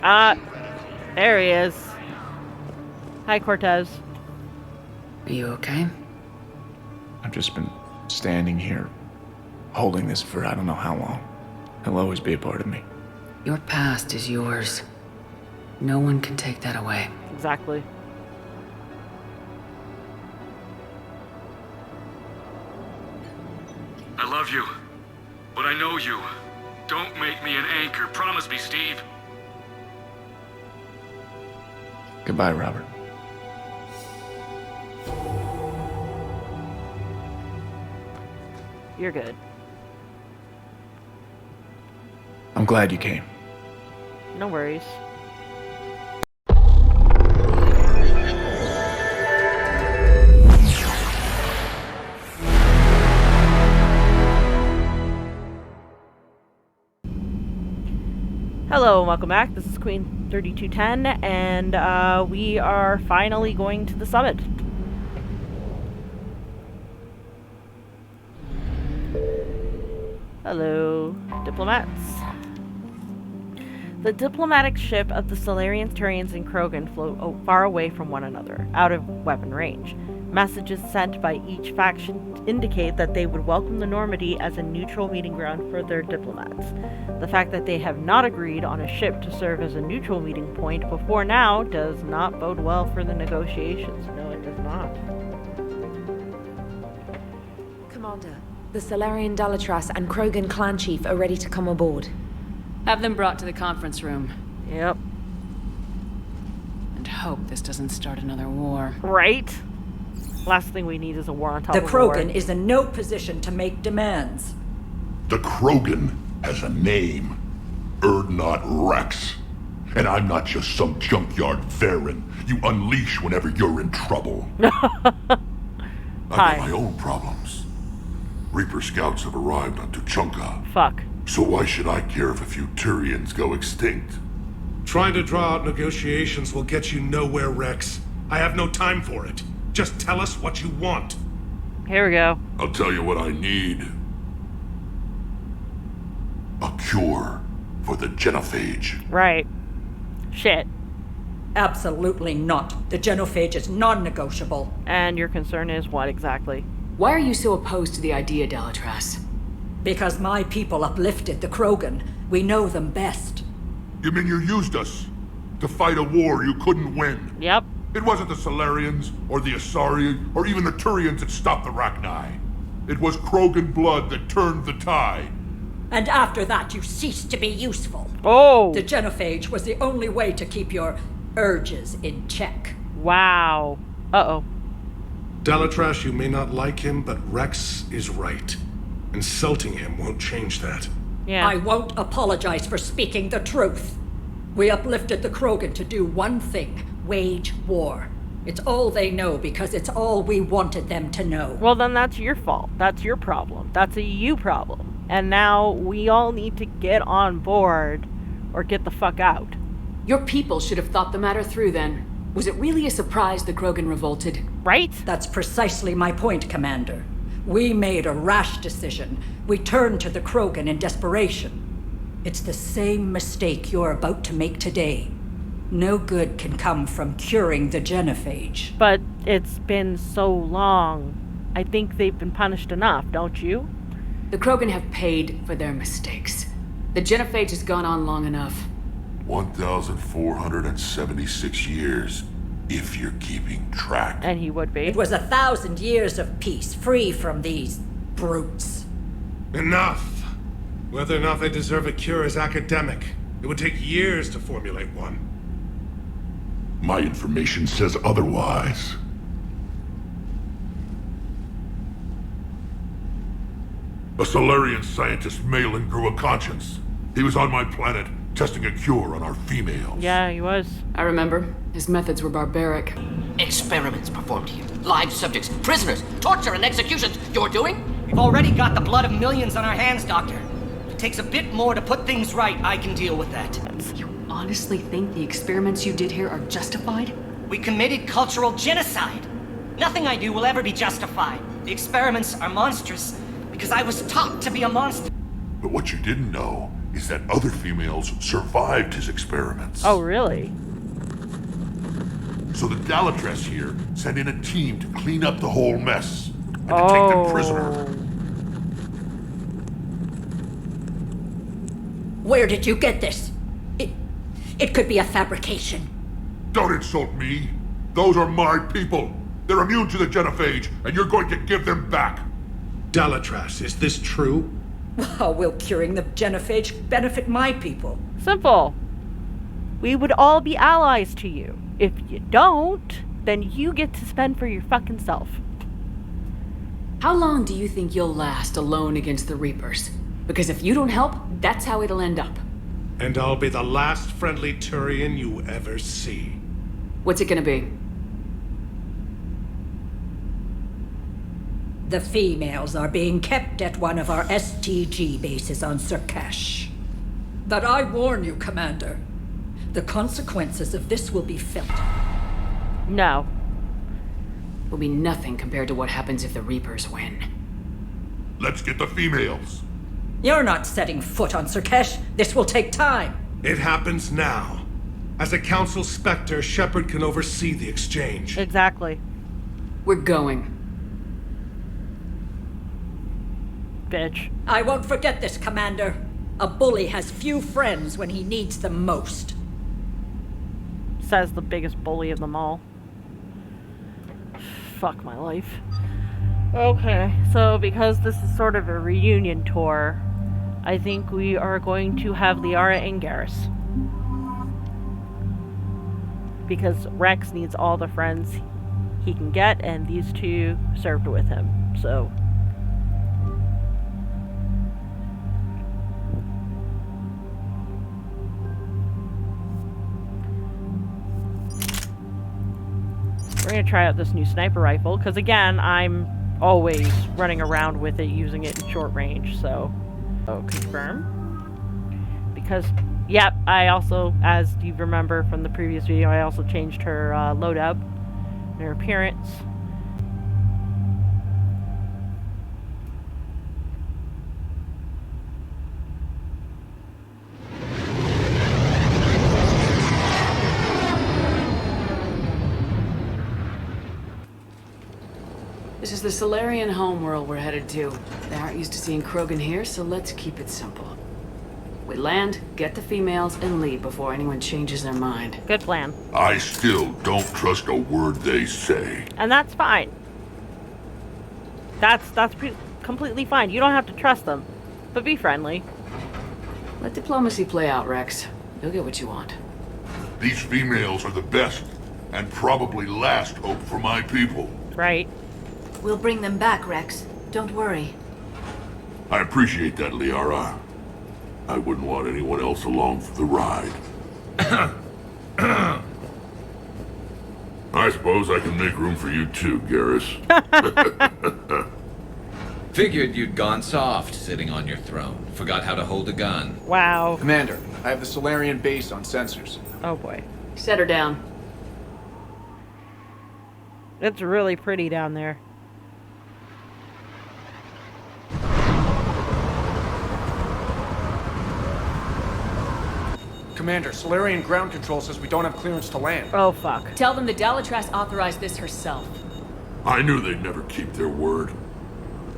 Ah, there he is. Hi, Cortez. Are you okay? I've just been standing here, holding this for I don't know how long. He'll always be a part of me. Your past is yours. No one can take that away. Exactly. I love you, but I know you. Don't make me an anchor. Promise me, Steve. Goodbye, Robert. You're good. I'm glad you came. No worries. Hello and welcome back. This is Queen 3210 and we are finally going to the summit. Hello, diplomats. The diplomatic ship of the Solarians, Turians, and Krogan float far away from one another, out of weapon range. Messages sent by each faction indicate that they would welcome the Normandy as a neutral meeting ground for their diplomats. The fact that they have not agreed on a ship to serve as a neutral meeting point before now does not bode well for the negotiations. No, it does not. Commander, the Solarian Dalatras and Krogan clan chief are ready to come aboard. Have them brought to the conference room. Yep. And hope this doesn't start another war. Right? Last thing we need is a war on top The of war. Krogan is in no position to make demands. The Krogan has a name. Erdnot Rex. And I'm not just some junkyard Varen you unleash whenever you're in trouble. I've got my own problems. Reaper scouts have arrived on Tuchanka. Fuck. So why should I care if a few Turians go extinct? Trying to draw out negotiations will get you nowhere, Rex. I have no time for it. Just tell us what you want. Here we go. I'll tell you what I need. A cure for the genophage. Right. Shit. Absolutely not. The genophage is non-negotiable. And your concern is what exactly? Why are you so opposed to the idea, Dalatras? Because my people uplifted the Krogan. We know them best. You mean you used us to fight a war you couldn't win? Yep. It wasn't the Solarians, or the Asari, or even the Turians that stopped the Rachni. It was Krogan blood that turned the tide. And after that, you ceased to be useful. Oh! The genophage was the only way to keep your urges in check. Wow. Uh-oh. Dalatras, you may not like him, but Rex is right. Insulting him won't change that. Yeah. I won't apologize for speaking the truth. We uplifted the Krogan to do one thing. Wage war. It's all they know because it's all we wanted them to know. Well, then that's your fault. That's your problem. That's a you problem. And now we all need to get on board or get the fuck out. Your people should have thought the matter through then. Was it really a surprise the Krogan revolted? Right? That's precisely my point, Commander. We made a rash decision. We turned to the Krogan in desperation. It's the same mistake you're about to make today. No good can come from curing the genophage. But it's been so long. I think they've been punished enough, don't you? The Krogan have paid for their mistakes. The genophage has gone on long enough. 1,476 years, if you're keeping track. And he would be. It was 1,000 years of peace, free from these brutes. Enough! Whether or not they deserve a cure is academic. It would take years to formulate one. My information says otherwise. A Solarian scientist, Malin, grew a conscience. He was on my planet, testing a cure on our females. Yeah, he was. I remember. His methods were barbaric. Experiments performed here. Live subjects, prisoners, torture and executions. You're doing? We've already got the blood of millions on our hands, Doctor. If it takes a bit more to put things right, I can deal with that. You honestly think the experiments you did here are justified? We committed cultural genocide. Nothing I do will ever be justified. The experiments are monstrous because I was taught to be a monster. But what you didn't know is that other females survived his experiments. Oh, really? So the Dalatress here sent in a team to clean up the whole mess and to take them prisoner. Where did you get this? It could be a fabrication. Don't insult me. Those are my people. They're immune to the genophage, and you're going to give them back. Dalatrass, is this true? How will curing the genophage benefit my people? Simple. We would all be allies to you. If you don't, then you get to spend for your fucking self. How long do you think you'll last alone against the Reapers? Because if you don't help, that's how it'll end up. And I'll be the last friendly Turian you ever see. What's it gonna be? The females are being kept at one of our STG bases on Sur'Kesh. But I warn you, Commander, the consequences of this will be felt. No. Will be nothing compared to what happens if the Reapers win. Let's get the females. You're not setting foot on Sur'Kesh. This will take time. It happens now. As a Council Spectre, Shepard can oversee the exchange. Exactly. We're going. Bitch. I won't forget this, Commander. A bully has few friends when he needs them most. Says the biggest bully of them all. Fuck my life. Okay, so because this is sort of a reunion tour, I think we are going to have Liara and Garrus. Because Rex needs all the friends he can get, and these two served with him, so... We're gonna try out this new sniper rifle, because again, I'm always running around with it, using it in short range, so... Oh, confirm. Because, yep, I also, as you remember from the previous video, I also changed her loadout, and her appearance. This is the Solarian homeworld we're headed to. They aren't used to seeing Krogan here, so let's keep it simple. We land, get the females, and leave before anyone changes their mind. Good plan. I still don't trust a word they say. And that's fine. That's completely fine. You don't have to trust them. But be friendly. Let diplomacy play out, Rex. You'll get what you want. These females are the best and probably last hope for my people. Right. We'll bring them back, Rex. Don't worry. I appreciate that, Liara. I wouldn't want anyone else along for the ride. I suppose I can make room for you too, Garrus. Figured you'd gone soft sitting on your throne. Forgot how to hold a gun. Wow. Commander, I have the Solarian base on sensors. Oh boy. Set her down. It's really pretty down there. Commander, Solarian ground control says we don't have clearance to land. Oh fuck. Tell them the Dalatrass authorized this herself. I knew they'd never keep their word.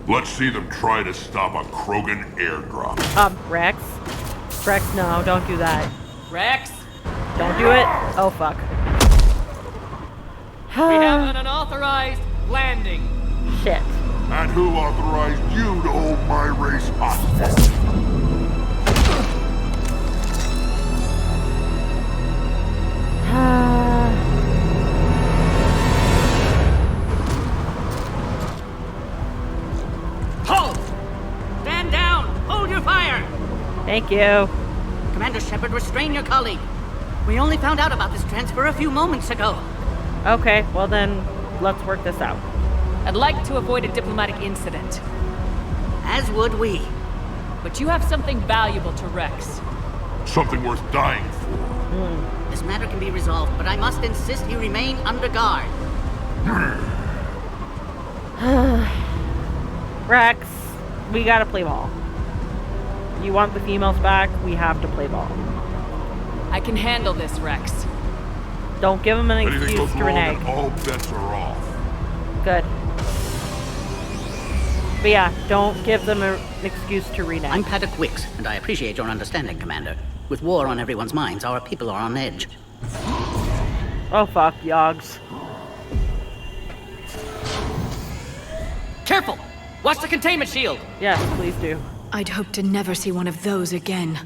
Let's see them try to stop a Krogan airdrop. Rex? Rex, no, don't do that. Rex! Don't do it. Oh fuck. We have an unauthorized landing. Shit. And who authorized you to hold my race hostage? Halt! Stand down! Hold your fire! Thank you. Commander Shepard, restrain your colleague. We only found out about this transfer a few moments ago. Okay, well then, let's work this out. I'd like to avoid a diplomatic incident. As would we. But you have something valuable to Rex. Something worth dying for. This matter can be resolved, but I must insist he remain under guard. Rex, we gotta play ball. You want the females back, we have to play ball. I can handle this, Rex. Don't give them an Anything excuse goes to wrong, renege. and all bets are off. Good. But yeah, don't give them an excuse to renege. I'm Paddock Wicks, and I appreciate your understanding, Commander. With war on everyone's minds, our people are on edge. Oh fuck, Yogs. Careful! Watch the containment shield! Yes, please do. I'd hope to never see one of those again.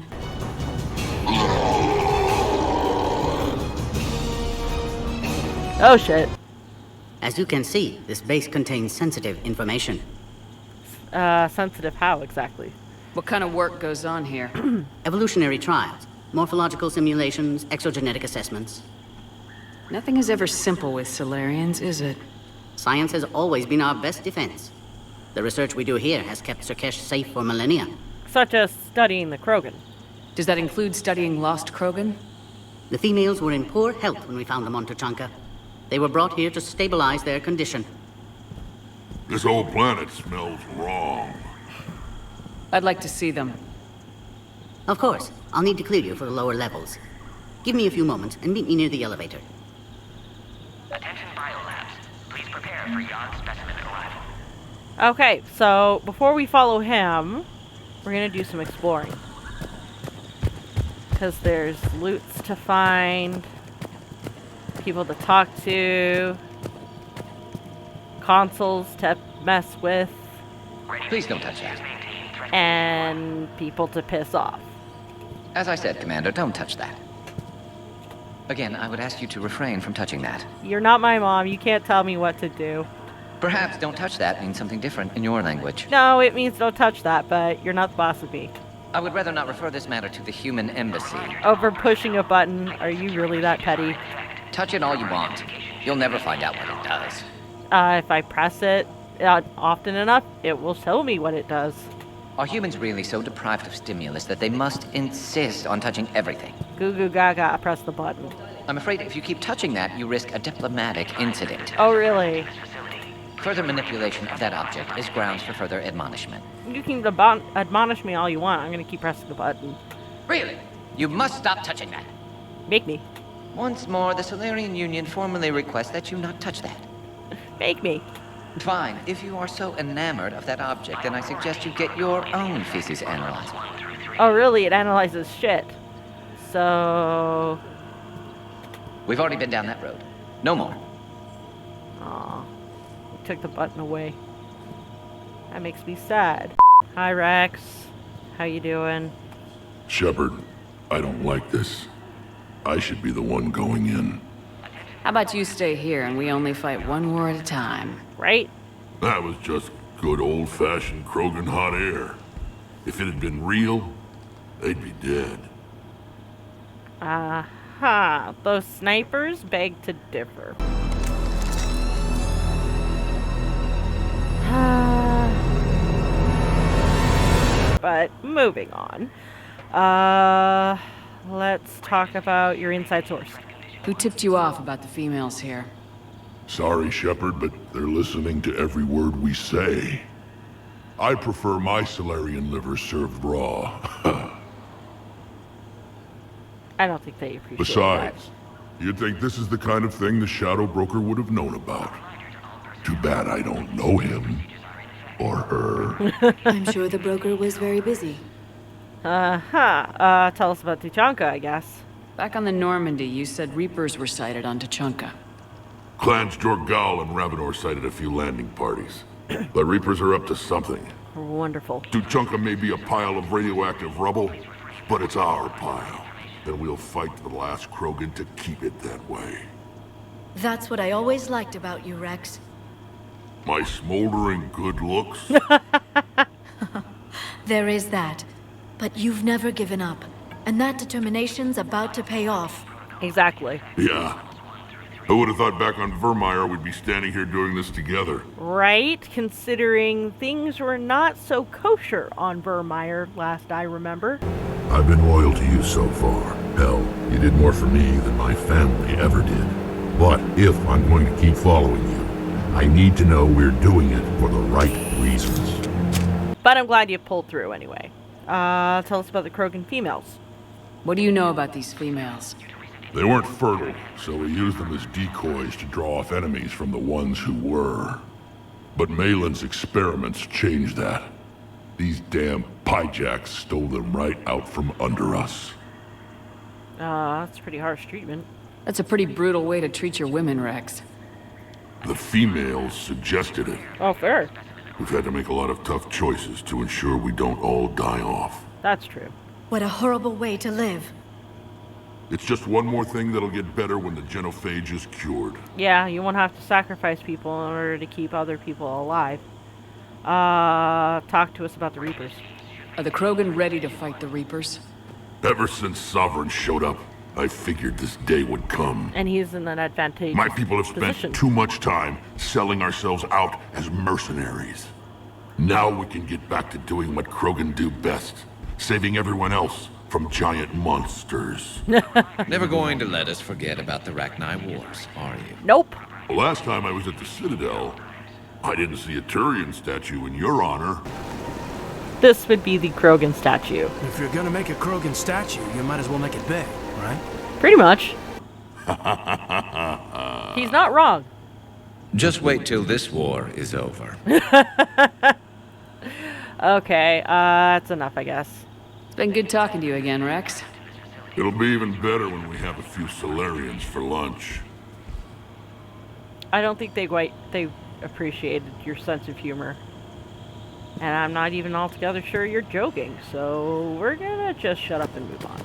Oh shit. As you can see, this base contains sensitive information. Sensitive how exactly? What kind of work goes on here? Evolutionary trials, morphological simulations, exogenetic assessments. Nothing is ever simple with Solarians, is it? Science has always been our best defense. The research we do here has kept Sur'Kesh safe for millennia. Such as studying the Krogan. Does that include studying lost Krogan? The females were in poor health when we found them on Tuchanka. They were brought here to stabilize their condition. This whole planet smells wrong. I'd like to see them. Of course, I'll need to clear you for the lower levels. Give me a few moments and meet me near the elevator. Attention biolabs. Please prepare for yon specimen arrival. Okay, so before we follow him, we're gonna do some exploring. Because there's loots to find, people to talk to, consoles to mess with, Please don't touch that. and people to piss off. As I said, Commander, don't touch that. Again, I would ask you to refrain from touching that. You're not my mom, you can't tell me what to do. Perhaps don't touch that means something different in your language. No, it means don't touch that, but you're not the boss of me. I would rather not refer this matter to the human embassy. Over pushing a button, are you really that petty? Touch it all you want. You'll never find out what it does. If I press it often enough, it will show me what it does. Are humans really so deprived of stimulus that they must insist on touching everything? Goo goo gaga, press the button. I'm afraid if you keep touching that, you risk a diplomatic incident. Oh, really? Further manipulation of that object is grounds for further admonishment. You can admonish me all you want. I'm gonna keep pressing the button. Really? You must stop touching that. Make me. Once more, the Solarian Union formally requests that you not touch that. Make me. Fine. If you are so enamored of that object, then I suggest you get your own feces analyzer. Oh, really? It analyzes shit. So... We've already been down that road. No more. Aw. You took the button away. That makes me sad. Hi, Rex. How you doing? Shepard, I don't like this. I should be the one going in. How about you stay here and we only fight one war at a time? Right? That was just good old-fashioned Krogan hot air. If it had been real, they'd be dead. Aha. Those snipers beg to differ. But moving on. Let's talk about your inside source. Who tipped you off about the females here? Sorry, Shepard, but they're listening to every word we say. I prefer my Solarian liver served raw. I don't think they appreciate Besides, you'd think this is the kind of thing the Shadow Broker would have known about. Too bad I don't know him. Or her. I'm sure the broker was very busy. Tell us about Tuchanka, I guess. Back on the Normandy, you said Reapers were sighted on Tuchanka. Clans Jorgal and Ravenor sighted a few landing parties. The Reapers are up to something. Wonderful. Tuchanka may be a pile of radioactive rubble, but it's our pile. And we'll fight to the last Krogan to keep it that way. That's what I always liked about you, Rex. My smoldering good looks? There is that. But you've never given up. And that determination's about to pay off. Exactly. Yeah. Who would have thought back on Vermeer we'd be standing here doing this together? Right? Considering things were not so kosher on Vermeer, last I remember. I've been loyal to you so far. Hell, you did more for me than my family ever did. But if I'm going to keep following you, I need to know we're doing it for the right reasons. But I'm glad you pulled through anyway. Tell us about the Krogan females. What do you know about these females? They weren't fertile, so we used them as decoys to draw off enemies from the ones who were. But Malin's experiments changed that. These damn pyjacks stole them right out from under us. That's pretty harsh treatment. That's a pretty brutal way to treat your women, Rex. The females suggested it. Oh, fair. We've had to make a lot of tough choices to ensure we don't all die off. That's true. What a horrible way to live. It's just one more thing that'll get better when the genophage is cured. Yeah, you won't have to sacrifice people in order to keep other people alive. Talk to us about the Reapers. Are the Krogan ready to fight the Reapers? Ever since Sovereign showed up, I figured this day would come. And he's in an advantageous My people have spent position. too much time selling ourselves out as mercenaries. Now we can get back to doing what Krogan do best, saving everyone else from giant monsters. Never going to let us forget about the Rachni Wars, are you? Nope. The last time I was at the Citadel, I didn't see a Turian statue in your honor. This would be the Krogan statue. If you're gonna make a Krogan statue, you might as well make it big, right? Pretty much. He's not wrong. Just wait till this war is over. Okay, that's enough, I guess. It's been good talking to you again, Rex. It'll be even better when we have a few Solarians for lunch. I don't think they appreciated your sense of humor. And I'm not even altogether sure you're joking, so we're gonna just shut up and move on.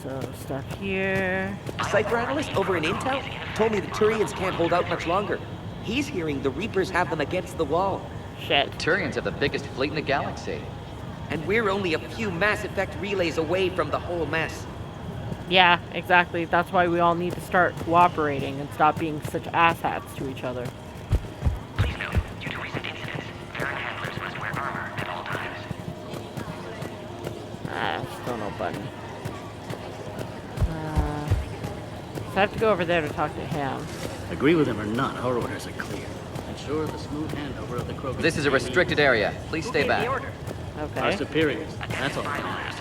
So, stuff here. A Cypher analyst over in Intel told me the Turians can't hold out much longer. He's hearing the Reapers have them against the wall. Shit. The Turians have the biggest fleet in the galaxy. And we're only a few Mass Effect relays away from the whole mess. Yeah, exactly. That's why we all need to start cooperating and stop being such asshats to each other. Please note, due to recent incidents, Farron handlers must wear armor at all times. Still no button. So I have to go over there to talk to him. Agree with him or not, our orders are clear. Ensure the smooth handover of the Krogan. This is a restricted area. Please stay back. Okay. Our superiors. That's all that matters.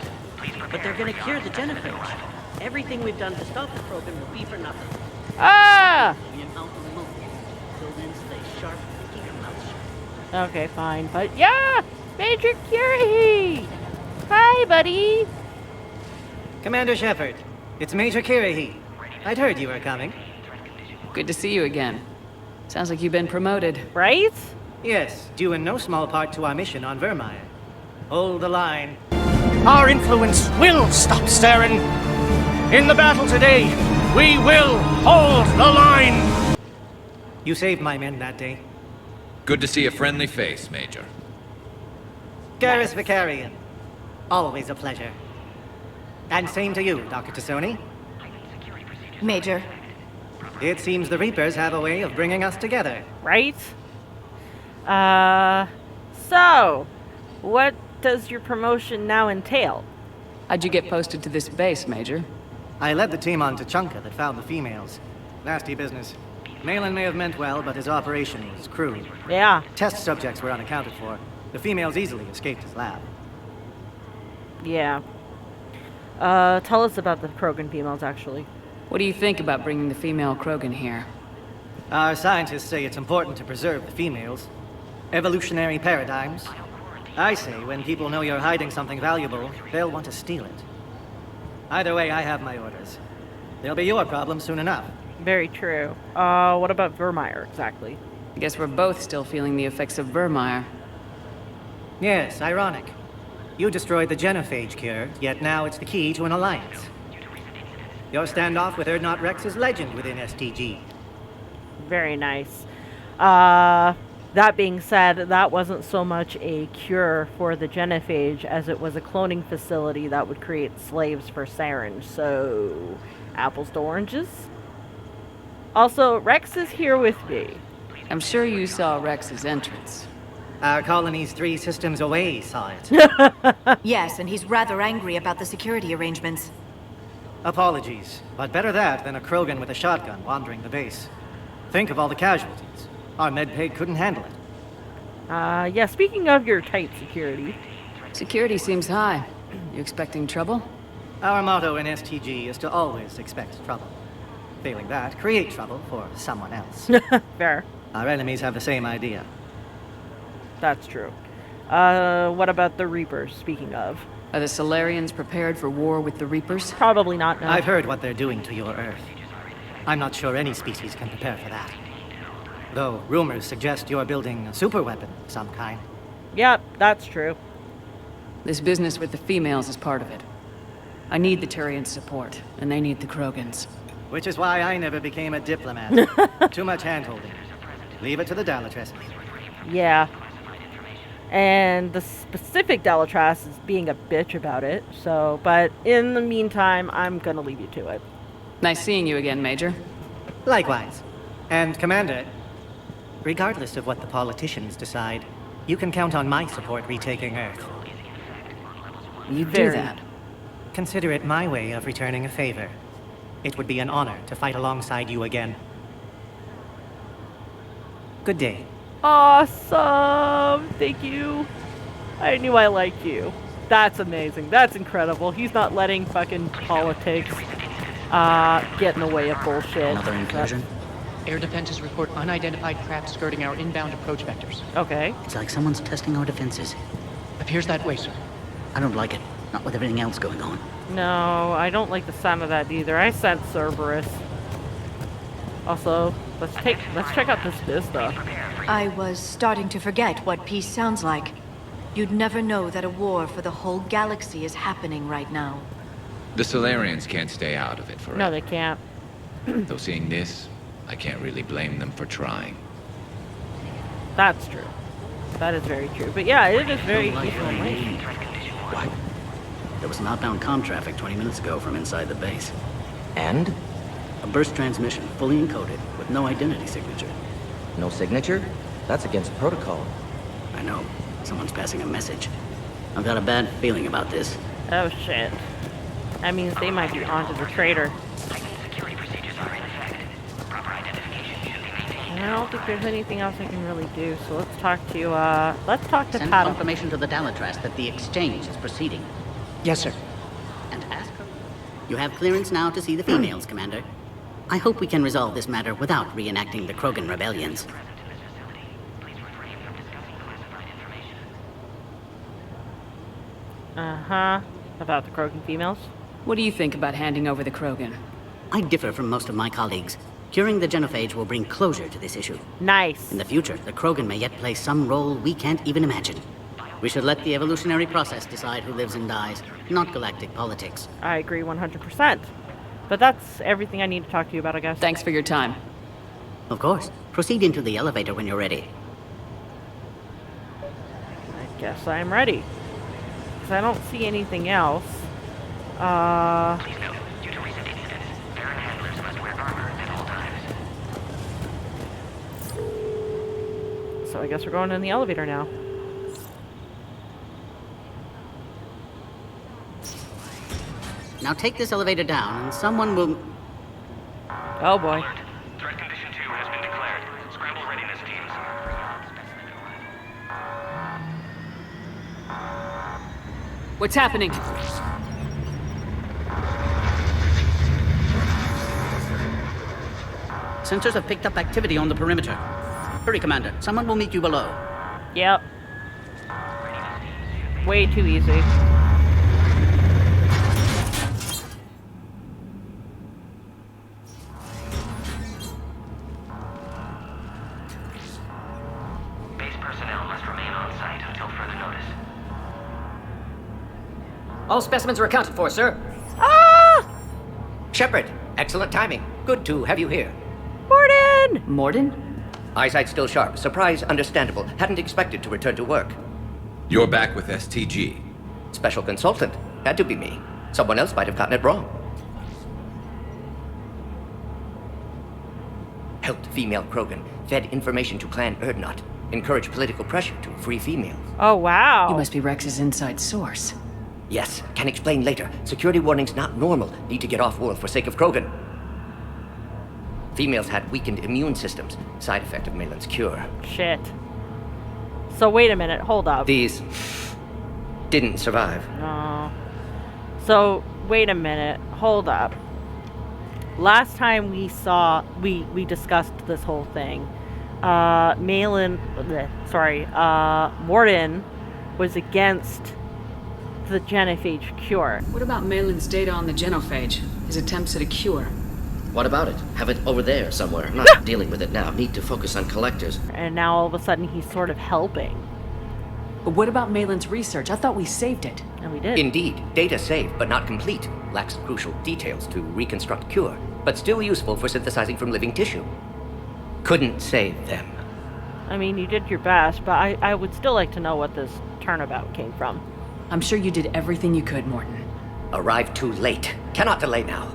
But they're gonna cure the genophage. Everything we've done to stop the Krogan will be for nothing. Ah! We encounter remote. Till then, stay sharp and keep your mouth shut. Okay, fine. But yeah! Major Curie! Hi, buddy! Commander Shepard, it's Major Kirahi. I'd heard you were coming. Good to see you again. Sounds like you've been promoted. Right? Yes, due in no small part to our mission on Vermeer. Hold the line. Our influence will stop Saren. In the battle today, we will hold the line. You saved my men that day. Good to see a friendly face, Major. Garrus Vicarian. Always a pleasure. And same to you, Dr. Tassoni. Major. It seems the Reapers have a way of bringing us together. Right? So, what does your promotion now entail? How'd you get posted to this base, Major? I led the team on Tuchanka that found the females. Nasty business. Malin may have meant well, but his operation was crude. Yeah. Test subjects were unaccounted for. The females easily escaped his lab. Yeah. Tell us about the Krogan females, actually. What do you think about bringing the female Krogan here? Our scientists say it's important to preserve the females. Evolutionary paradigms. I say when people know you're hiding something valuable, they'll want to steal it. Either way, I have my orders. They'll be your problem soon enough. Very true. What about Vermeer, exactly? I guess we're both still feeling the effects of Vermeer. Yes, ironic. You destroyed the genophage cure, yet now it's the key to an alliance. Your standoff with Urdnot Rex is legend within STG. Very nice. That being said, that wasn't so much a cure for the genophage as it was a cloning facility that would create slaves for Saren. So, apples to oranges? Also, Rex is here with me. I'm sure you saw Rex's entrance. Our colony's 3 systems away saw it. Yes, and he's rather angry about the security arrangements. Apologies, but better that than a Krogan with a shotgun wandering the base. Think of all the casualties. Our medpay couldn't handle it. Yeah, speaking of your tight security. Security seems high. You expecting trouble? Our motto in STG is to always expect trouble. Failing that, create trouble for someone else. Fair. Our enemies have the same idea. That's true. What about the Reapers, speaking of? Are the Solarians prepared for war with the Reapers? Probably not, no. I've heard what they're doing to your Earth. I'm not sure any species can prepare for that. Though rumors suggest you're building a superweapon of some kind. Yep, that's true. This business with the females is part of it. I need the Turians' support, and they need the Krogans. Which is why I never became a diplomat. Too much hand-holding. Leave it to the Dalatresses. Yeah. And the specific Dalatras is being a bitch about it, so, but in the meantime, I'm gonna leave you to it. Nice seeing you again, Major. Likewise. And Commander, regardless of what the politicians decide, you can count on my support retaking Earth. You do that. Consider it my way of returning a favor. It would be an honor to fight alongside you again. Good day. Awesome! Thank you. I knew I liked you. That's amazing. That's incredible. He's not letting fucking politics get in the way of bullshit. Another incursion? Air defenses report unidentified craft skirting our inbound approach vectors. Okay. It's like someone's testing our defenses. Appears that way, sir. I don't like it. Not with everything else going on. No, I don't like the sound of that either. I sense Cerberus. Also, let's check out this Vista. I was starting to forget what peace sounds like. You'd never know that a war for the whole galaxy is happening right now. The Solarians can't stay out of it forever. No, they can't. Though seeing this, I can't really blame them for trying. That's true. That is very true. But yeah, it is very peaceful. What? There was an outbound comm traffic 20 minutes ago from inside the base. And? A burst transmission, fully encoded, with no identity signature. No signature? That's against protocol. I know. Someone's passing a message. I've got a bad feeling about this. Oh shit. That means they might be onto the traitor. And I don't think there's anything else I can really do, so let's talk to Send Pat. confirmation to the Dalatras that the exchange is proceeding. Yes, sir. And ask her. You have clearance now to see the females, Commander. I hope we can resolve this matter without reenacting the Krogan rebellions. Uh-huh. About the Krogan females? What do you think about handing over the Krogan? I differ from most of my colleagues. Curing the genophage will bring closure to this issue. Nice. In the future, the Krogan may yet play some role we can't even imagine. We should let the evolutionary process decide who lives and dies, not galactic politics. I agree 100%. But that's everything I need to talk to you about, I guess. Thanks for your time. Of course. Proceed into the elevator when you're ready. I guess I'm ready. Because I don't see anything else. Please note, due to recent incidents, Baron handlers must wear armor at all times. So I guess we're going in the elevator now. Now take this elevator down and someone will... Oh boy. Threat condition 2 has been declared. Scramble readiness teams. What's happening? Sensors have picked up activity on the perimeter. Hurry, Commander. Someone will meet you below. Yep. Way too easy. Base personnel must remain on site until further notice. All specimens are accounted for, sir. Ah! Shepard, excellent timing. Good to have you here. Morden! Morden? Eyesight still sharp. Surprise understandable. Hadn't expected to return to work. You're back with STG. Special consultant. Had to be me. Someone else might have gotten it wrong. Helped female Krogan. Fed information to Clan Erdnot. Encouraged political pressure to free females. Oh, wow. You must be Rex's inside source. Yes, can explain later. Security warnings not normal. Need to get off-world for sake of Krogan. Females had weakened immune systems. Side effect of Malin's cure. Shit. So wait a minute, hold up. These Didn't survive. No. So, wait a minute. Hold up. Last time we discussed this whole thing, Morden was against the genophage cure. What about Malin's data on the genophage? His attempts at a cure? What about it? Have it over there somewhere. I'm not dealing with it now. Need to focus on collectors. And now all of a sudden he's sort of helping. But what about Malin's research? I thought we saved it. And we did. Indeed. Data saved, but not complete. Lacks crucial details to reconstruct cure, but still useful for synthesizing from living tissue. Couldn't save them. I mean, you did your best, but I would still like to know what this turnabout came from. I'm sure you did everything you could, Morton. Arrived too late. Cannot delay now.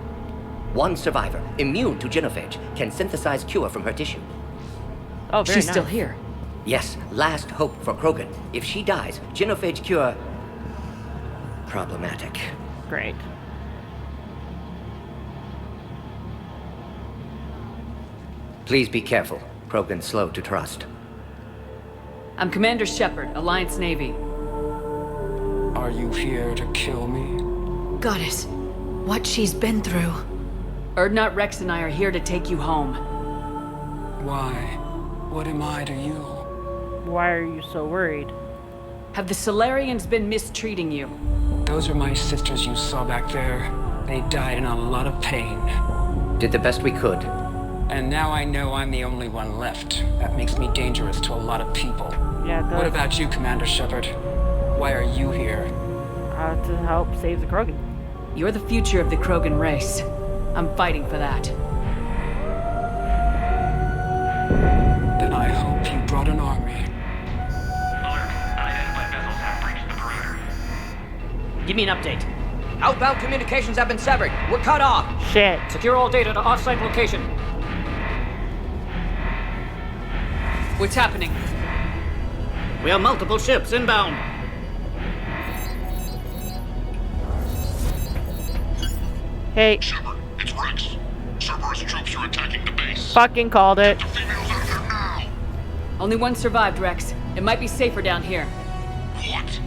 One survivor, immune to genophage, can synthesize cure from her tissue. Oh, very She's nice. still here. Yes, last hope for Krogan. If she dies, genophage cure... problematic. Great. Please be careful. Krogan's slow to trust. I'm Commander Shepard, Alliance Navy. Are you here to kill me? Goddess, what she's been through. Urdnot Rex and I are here to take you home. Why? What am I to you? Why are you so worried? Have the Solarians been mistreating you? Those are my sisters you saw back there. They died in a lot of pain. Did the best we could. And now I know I'm the only one left. That makes me dangerous to a lot of people. Yeah, it does. What about you, Commander Shepard? Why are you here? To help save the Krogan. You're the future of the Krogan race. I'm fighting for that. Then I hope you brought an army. Unidentified vessels have breached the perimeter. Give me an update. Outbound communications have been severed. We're cut off. Shit. Secure all data to off-site location. What's happening? We have multiple ships inbound. Hey. Shepard, it's Rex. Cerberus troops are attacking the base. Fucking called it. Get the females out of there now. Only one survived, Rex. It might be safer down here. What?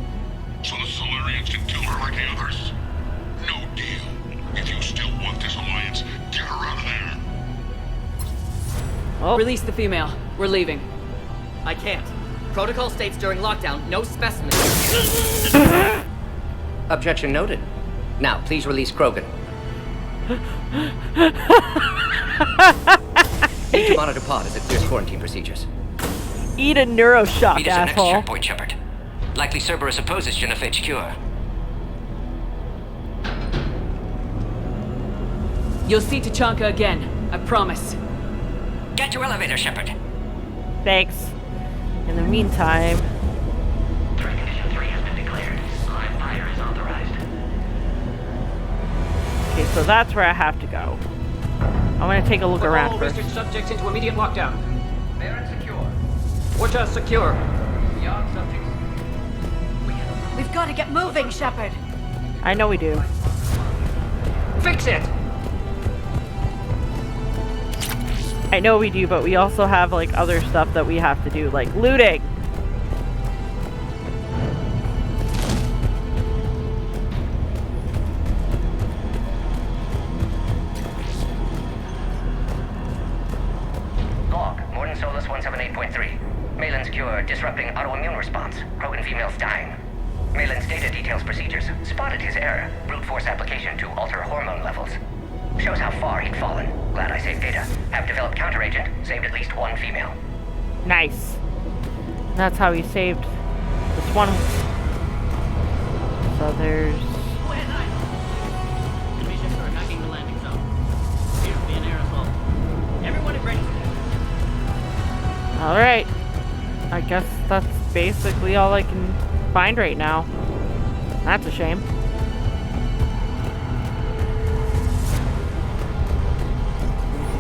So the Solarians can kill her like the others? No deal. If you still want this alliance, get her out of there. Oh. Release the female. We're leaving. I can't. Protocol states during lockdown, no specimens. Objection noted. Now, please release Krogan. Need to monitor pod as it clears quarantine procedures. Eat a neuroshock, Meet us at next asshole. checkpoint, Shepard. Likely Cerberus opposes genophage cure. You'll see Tachanka again. I promise. Get to elevator, Shepard. Thanks. In the meantime... Threat condition 3 has been declared. Live fire is authorized. Okay, so that's where I have to go. I'm gonna take a look Put around all first. research subjects into immediate lockdown. Baron secure. Orta secure. Beyond subjects. We've got to get moving, Shepard. I know we do. Fix it! I know we do, but we also have, like, other stuff that we have to do, like looting. Log, Morden Solus 178.3. Malin's cure disrupting autoimmune response. Krogan females dying. Malin's data details procedures. Spotted his error. Brute force application to alter hormone levels. Shows how far he'd fallen. Glad I saved data. Have developed counteragent. Saved at least one female. Nice. That's how he saved this one. So there's... Enemy ships are attacking the landing zone. Appears to be an air assault. Everyone is ready. Alright. I guess that's basically all I can find right now. That's a shame.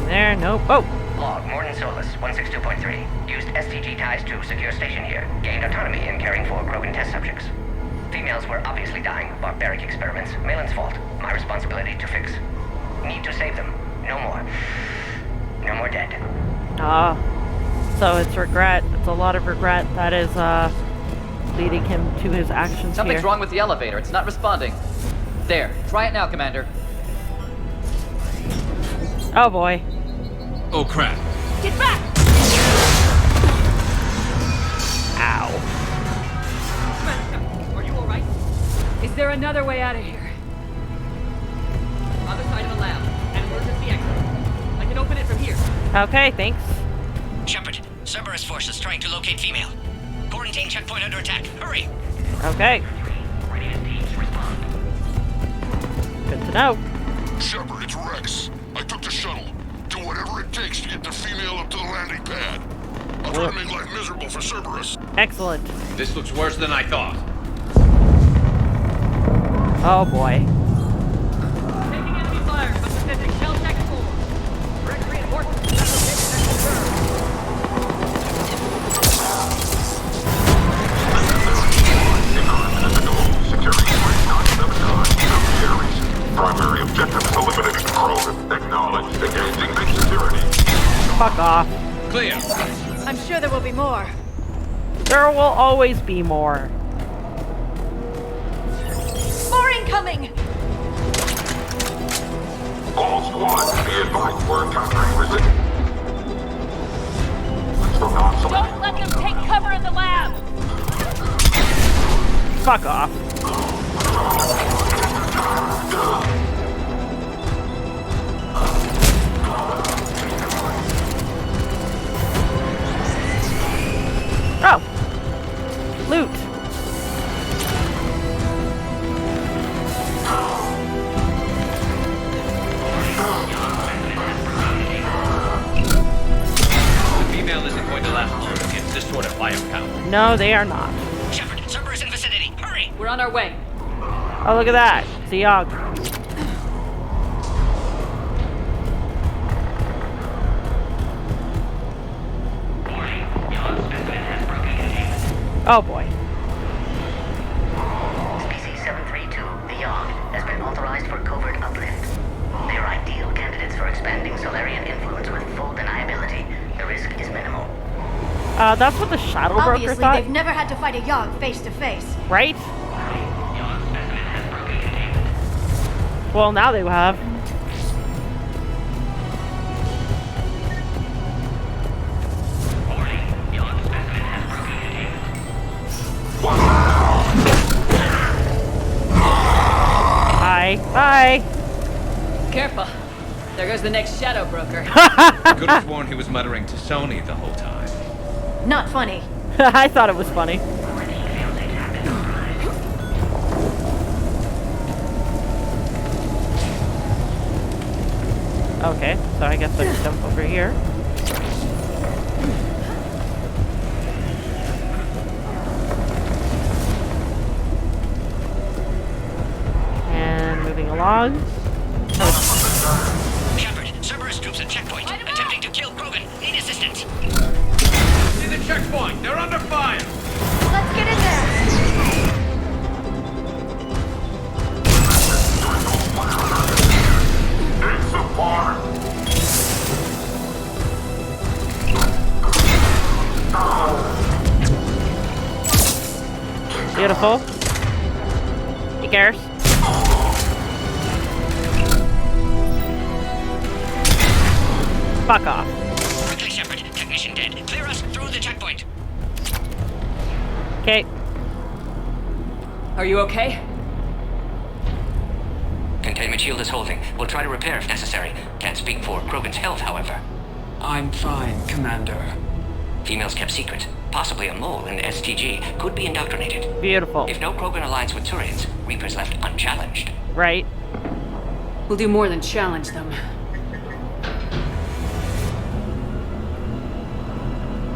There, nope. Oh! Log, Morden Solus 162.3. Used STG ties to secure station here. Gained autonomy in caring for Krogan test subjects. Females were obviously dying. Barbaric experiments. Malin's fault. My responsibility to fix. Need to save them. No more. No more dead. Ah. So it's regret. It's a lot of regret. That is, leading him to his actions Something's here. wrong with the elevator. It's not responding. There. Try it now, Commander. Oh boy. Oh crap. Get back! Ow. Are you alright? Is there another way out of here? Other side of the lab. And emergency exit. I can open it from here. Okay, thanks. Shepard, Cerberus forces trying to locate female. Quarantine checkpoint under attack. Hurry! Okay. Good to know. Shepard, it's Rex. I took the shuttle. Do whatever it takes to get the female up to the landing pad. I'll try to make life miserable for Cerberus. Excellent. This looks worse than I thought. Oh boy. Taking enemy fire from Pacific Shell Tech 4. Direct reinforcements. That's confirmed. Primary objective is eliminating Krogan. Acknowledge engaging big security. Fuck off. Clear. I'm sure there will be more. There will always be more. More incoming! All squads, be advised we're encountering resistance. Don't let them take cover in the lab! Fuck off. Oh. Loot. The female isn't going to last long against this sort of firepower. No, they are not. Shepard, Cerberus in vicinity. Hurry! We're on our way. Oh, look at that. Zeog. Oh boy. Species 732, the Yogg, has been authorized for covert uplift. They are ideal candidates for expanding Solarian influence with full deniability. The risk is minimal. That's what the Shadow Broker Obviously, thought. they've never had to fight a Yogg face to face. Right? Well, now they have. Bye. Bye. Careful. There goes the next Shadow Broker. Could have sworn he was muttering to Sony the whole time. Not funny. I thought it was funny. Okay, so I guess I can jump over here. And moving along. Shepard, Cerberus troops at checkpoint. Attempting to kill Krogan. Need assistance. See the checkpoint. They're under fire. Let's get in there! Beautiful. He cares. Fuck off. Quickly, Shepard. Technician dead. Clear us through the checkpoint. Okay. Are you okay? Containment shield is holding. We'll try to repair if necessary. Can't speak for Krogan's health, however. I'm fine, Commander. Females kept secret. Possibly a mole in the STG. Could be indoctrinated. Beautiful. If no Krogan aligns with Turians, Reapers left unchallenged. Right. We'll do more than challenge them.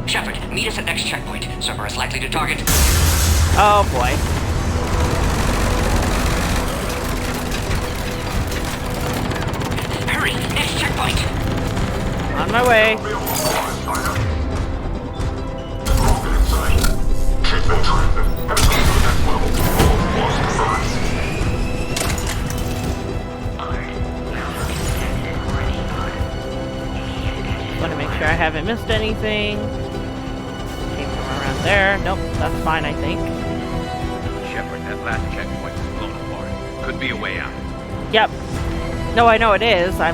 Shepard, meet us at next checkpoint. Cerberus likely to target. Oh boy. Hurry! Next checkpoint! On my way. Want to make sure I haven't missed anything. Came from around there. Nope, that's fine, I think. last checkpoint was blown apart. Could be a way out. Yep. No, I know it is. I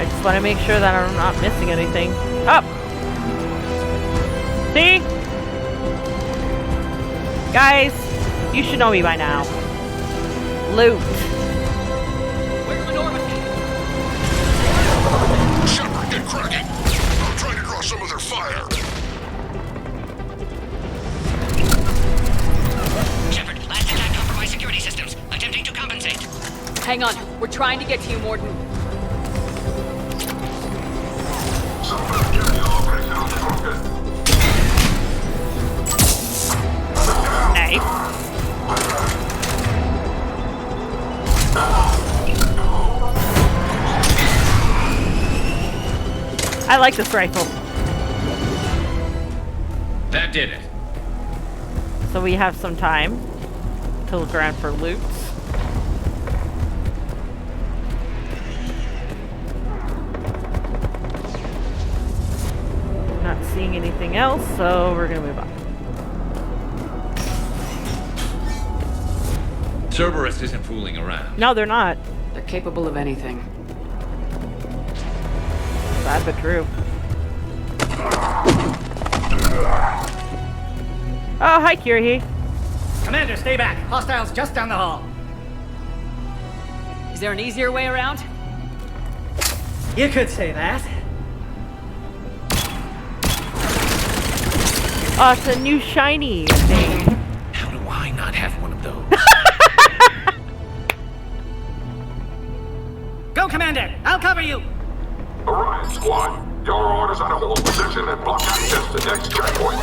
just want to make sure that I'm not missing anything. Up! See? Guys, you should know me by now. Loot. Where's the Normandy? Shepard, get cracking! I'm trying to draw some of their fire. Shepard, last attack compromised security systems. Attempting to compensate. Hang on. We're trying to get to you, Morden. Nice. I like this rifle. That did it. So we have some time to look around for loot. Not seeing anything else, so we're gonna move on. Cerberus isn't fooling around. No, they're not. They're capable of anything. Sad but true. Oh, hi, Kiryu. Commander, stay back. Hostiles just down the hall. Is there an easier way around? You could say that. Oh, it's a new shiny thing. How do I not have one of those? Go, Commander! I'll cover you! Orion Squad, your orders are to hold position and block access to next checkpoint.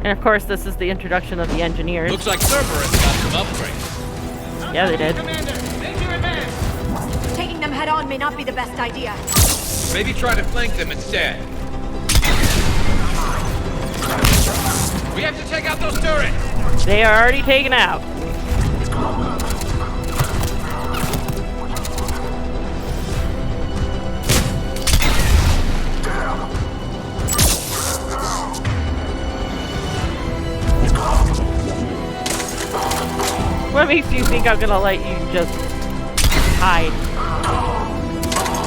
And of course, this is the introduction of the engineers. Looks like Cerberus got some upgrades. Yeah, they did. Commander, make your advance! Taking them head on may not be the best idea. Maybe try to flank them instead. We have to take out those turrets! They are already taken out. What makes you think I'm gonna let you just hide?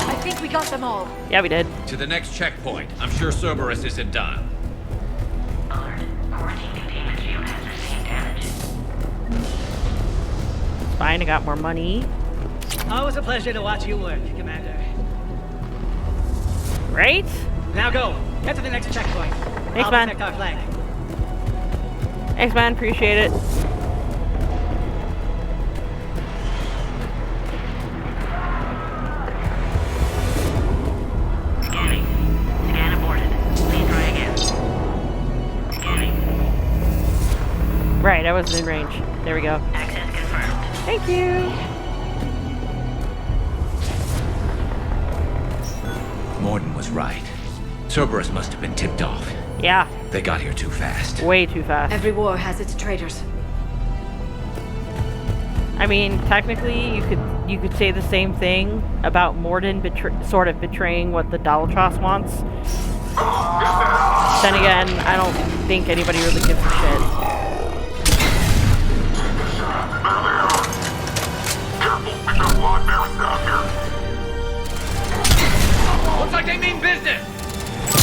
I think we got them all. Yeah, we did. To the next checkpoint. I'm sure Cerberus isn't done. It's fine, I got more money. Always a pleasure to watch you work, Commander. Right? Now go. Get to the next checkpoint. Thanks, I'll man. protect our flank. Thanks, man. Appreciate it. Scanning. Scan aborted. Please try again. Scanning. Right, I wasn't in range. There we go. Access confirmed. Thank you. Morden was right. Cerberus must have been tipped off. Yeah. They got here too fast. Way too fast. Every war has its traitors. I mean, technically, you could say the same thing about Morden sort of betraying what the Dalatros wants. Then again, I don't think anybody really gives a shit. Looks like they mean business!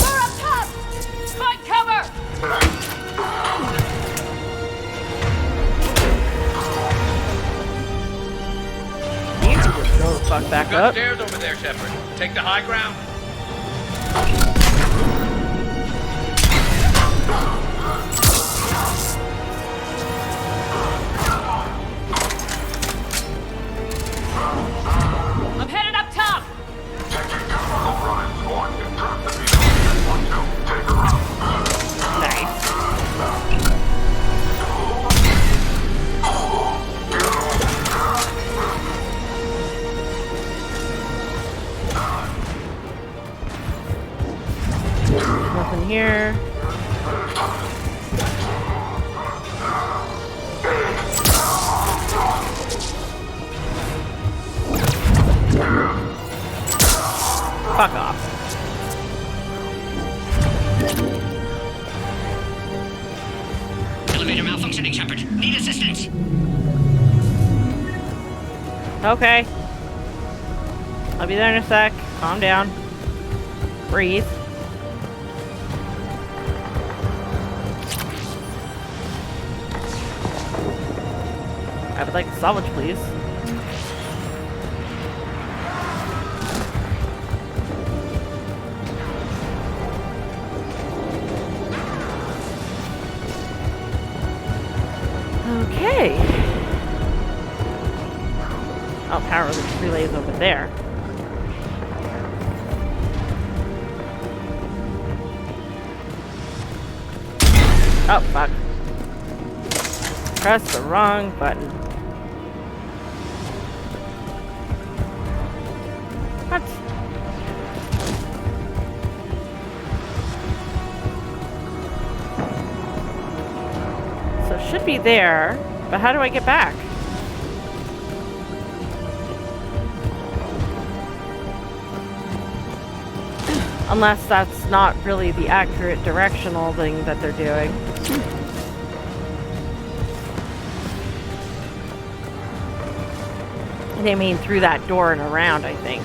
We're up top! Find cover! You can just go the fuck back Got up. stairs over there, Shepard. Take the high ground. I'm headed up top! Nice. Nothing here. Fuck off. Okay. I'll be there in a sec. Calm down. Breathe. I would like the salvage, please. Okay. Oh, power relay is over there. Oh, fuck. Press the wrong button. What? So it should be there, but how do I get back? Unless that's not really the accurate directional thing that they're doing. They mean through that door and around, I think.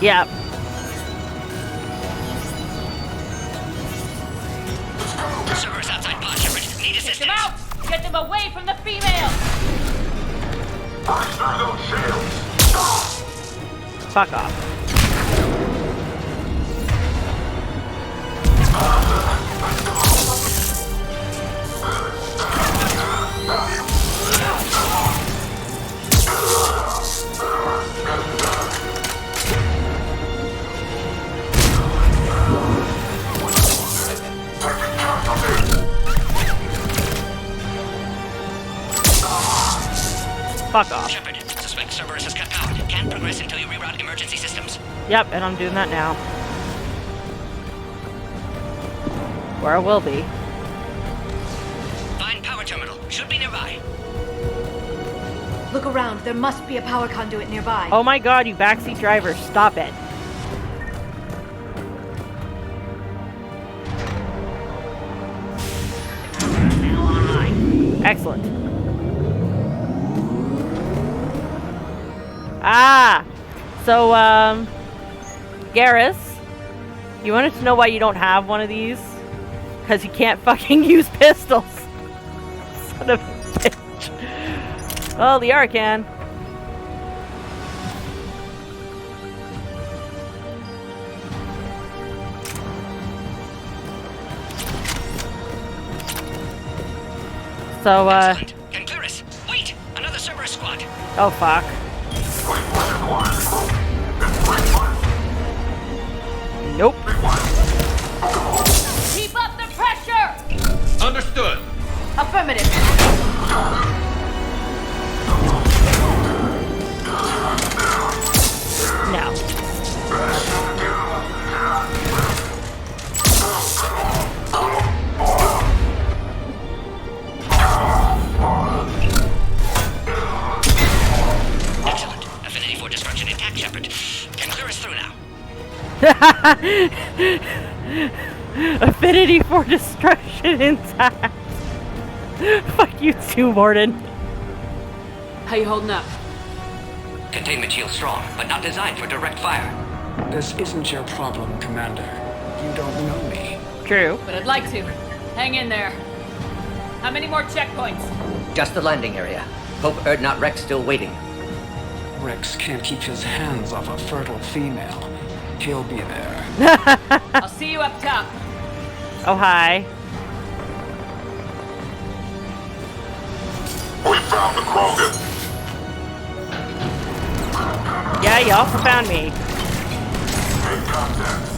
Yep. Cerberus outside pod, Shepard. Need assistance. Get them out! Get them away from the female! Burst through those shields! Fuck off. Fuck off. Shepard, suspect Cerberus has cut power. Can't progress until you reroute emergency systems. Yep, and I'm doing that now. Where I will be. Find power terminal. Should be nearby. Look around. There must be a power conduit nearby. Oh my god, you backseat driver, stop it. Excellent. Ah! So, Garrus, you wanted to know why you don't have one of these? Because you can't fucking use pistols. Son of a bitch. Well, the R can. So, Concurus. Wait! Another Cerberus squad. Oh, fuck. Nope. Keep up the pressure! Understood. Affirmative. No. Excellent. Affinity for destruction intact, Shepard. Can clear us through now. Affinity for destruction intact. Fuck you too, Morden. How you holding up? Containment shield strong, but not designed for direct fire. This isn't your problem, Commander. You don't know me. True. But I'd like to. Hang in there. How many more checkpoints? Just the landing area. Hope Erdnot Rex still waiting. Rex can't keep his hands off a fertile female. He'll be there. I'll see you up top. Oh, hi. We found the Krogan. Yeah, you also found me. Make contact.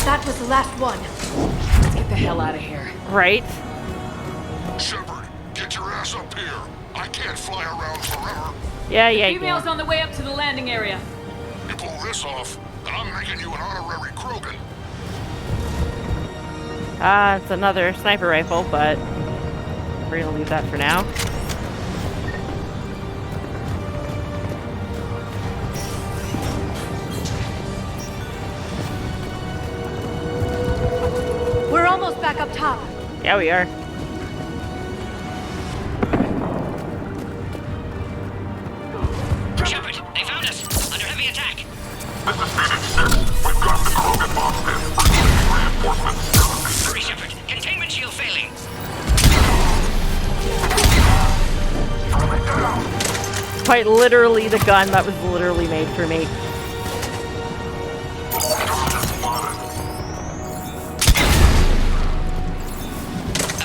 That was the last one. Let's get the hell out of here. Right? Shepard, get your ass up here. I can't fly around forever. Yeah, you Female's can. on the way up to the landing area. You pull this off, and I'm making you an honorary Krogan. It's another sniper rifle, but We're gonna leave that for now. We're almost back up top. Yeah, we are. Shepard, they found us. Under heavy attack. This is Phoenix 6. We've got the Krogan boxes. Reinforcements. Hurry, Shepard. Containment shield failing. Quite literally the gun that was literally made for me.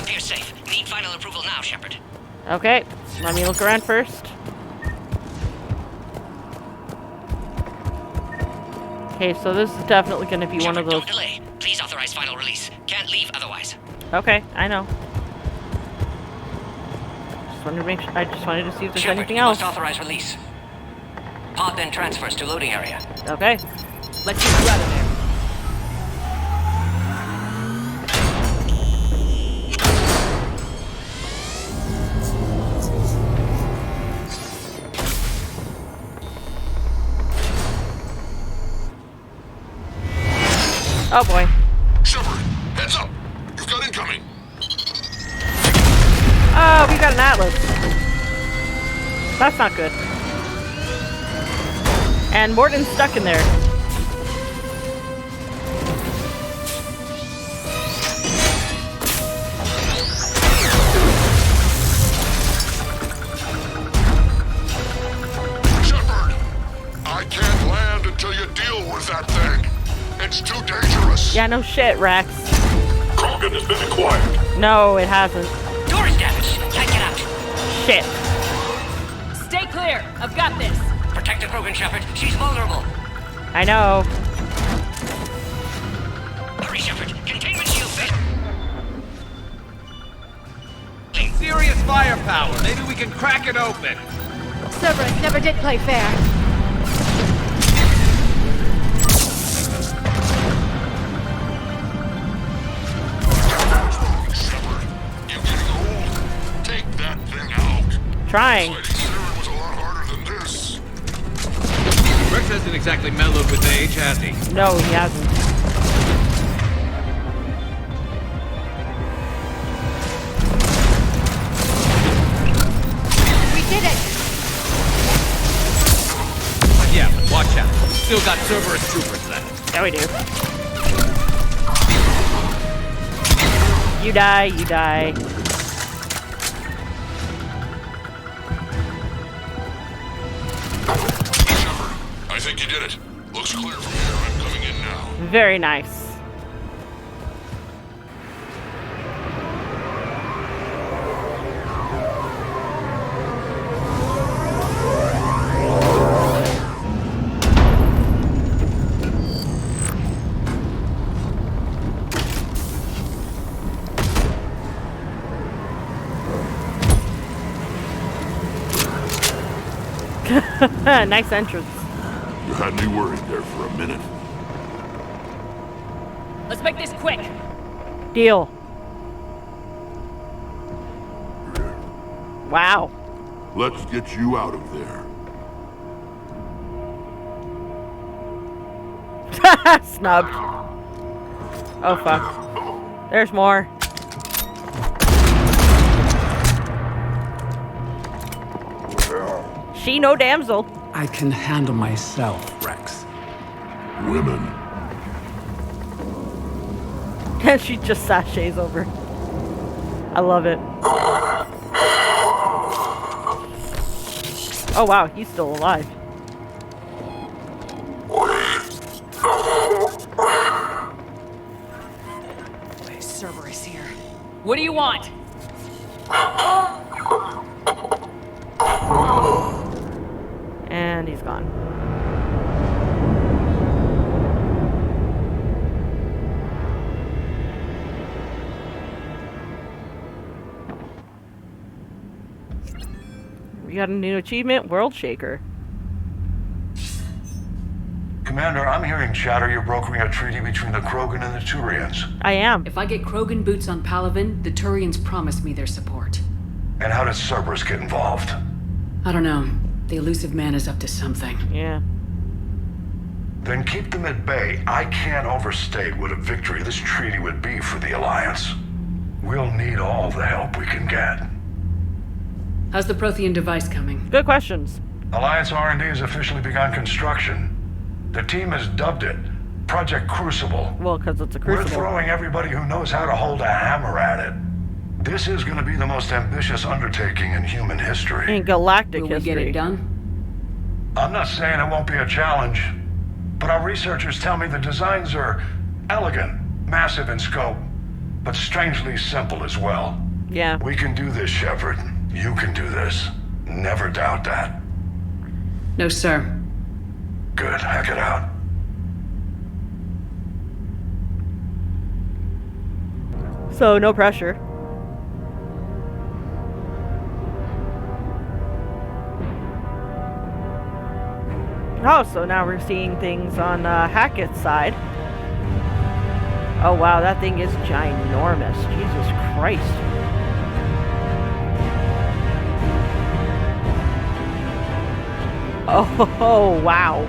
Appears safe. Need final approval now, Shepard. Okay, let me look around first. Okay, so this is definitely going to be one of those. Don't delay. Please authorize final release. Can't leave otherwise. Okay, I know. Just wanted to make sure. I just wanted to see if there's Shepard, anything you else. must authorize release. Pod then transfers to loading area. Okay. Let's get you out of there. Oh boy. Shepard, heads up! You've got incoming! Oh, we got an Atlas. That's not good. And Morton's stuck in there. Shepard! I can't land until you deal with that thing. It's too dangerous. Yeah, no shit, Rex. Krogan has been acquired. No, it hasn't. Door is damaged. Can't get out. Shit. Stay clear. I've got this. Protect the Krogan, Shepard. She's vulnerable. I know. Hurry, Shepard. Containment shield failed. Serious firepower. Maybe we can crack it open. Cerberus never did play fair. Shepard, you're getting old. Take that thing out. Trying. Fighting Saren was a lot harder than this. Rex hasn't exactly mellowed with age, has he? No, he hasn't. We did it! Yeah, but watch out. Still got Cerberus troopers left. Yeah, we do. You die, you die. Shepard, I think you did it. Looks clear from here. I'm coming in now. Very nice. Nice entrance. You had me worried there for a minute. Let's make this quick. Deal. Wow. Let's get you out of there. Snubbed. Oh fuck. There's more. She no damsel. I can handle myself, Rex. Women. And she just sachets over. I love it. Oh wow, he's still alive. Cerberus here. What do you want? And he's gone. We got a new achievement, World Shaker. Commander, I'm hearing chatter you're brokering a treaty between the Krogan and the Turians. I am. If I get Krogan boots on Palaven, the Turians promise me their support. And how did Cerberus get involved? I don't know. The elusive man is up to something. Yeah. Then keep them at bay. I can't overstate what a victory this treaty would be for the Alliance. We'll need all the help we can get. How's the Prothean device coming? Good questions. Alliance R&D has officially begun construction. The team has dubbed it Project Crucible. Well, because it's a We're crucible. throwing everybody who knows how to hold a hammer at it. This is going to be the most ambitious undertaking in human history. In galactic Will we history. get it done? I'm not saying it won't be a challenge, but our researchers tell me the designs are elegant, massive in scope, but strangely simple as well. Yeah. We can do this, Shepard. You can do this. Never doubt that. No, sir. Good. Hack it out. So, no pressure. Oh, so now we're seeing things on Hackett's side. Oh, wow, that thing is ginormous. Jesus Christ. Oh, wow.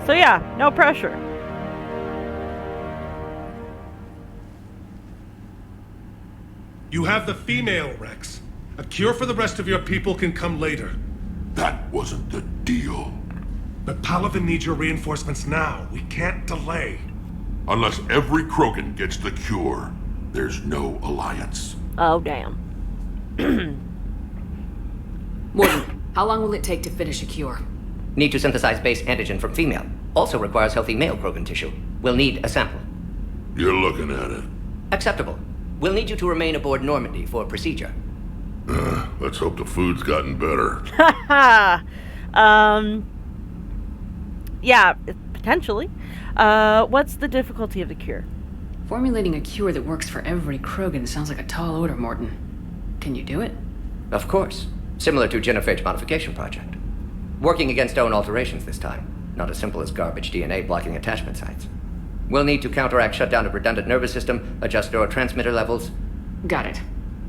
So yeah, no pressure. You have the female, Rex. A cure for the rest of your people can come later. That wasn't the deal. But Palaven needs your reinforcements now. We can't delay. Unless every Krogan gets the cure, there's no alliance. Oh, damn. Morton, how long will it take to finish a cure? Need to synthesize base antigen from female. Also requires healthy male Krogan tissue. We'll need a sample. You're looking at it. Acceptable. We'll need you to remain aboard Normandy for procedure. Let's hope the food's gotten better. Yeah, potentially. What's the difficulty of the cure? Formulating a cure that works for every Krogan sounds like a tall order, Morton. Can you do it? Of course. Similar to genophage modification project. Working against own alterations this time. Not as simple as garbage DNA blocking attachment sites. We'll need to counteract shutdown of redundant nervous system, adjust neurotransmitter levels. Got it.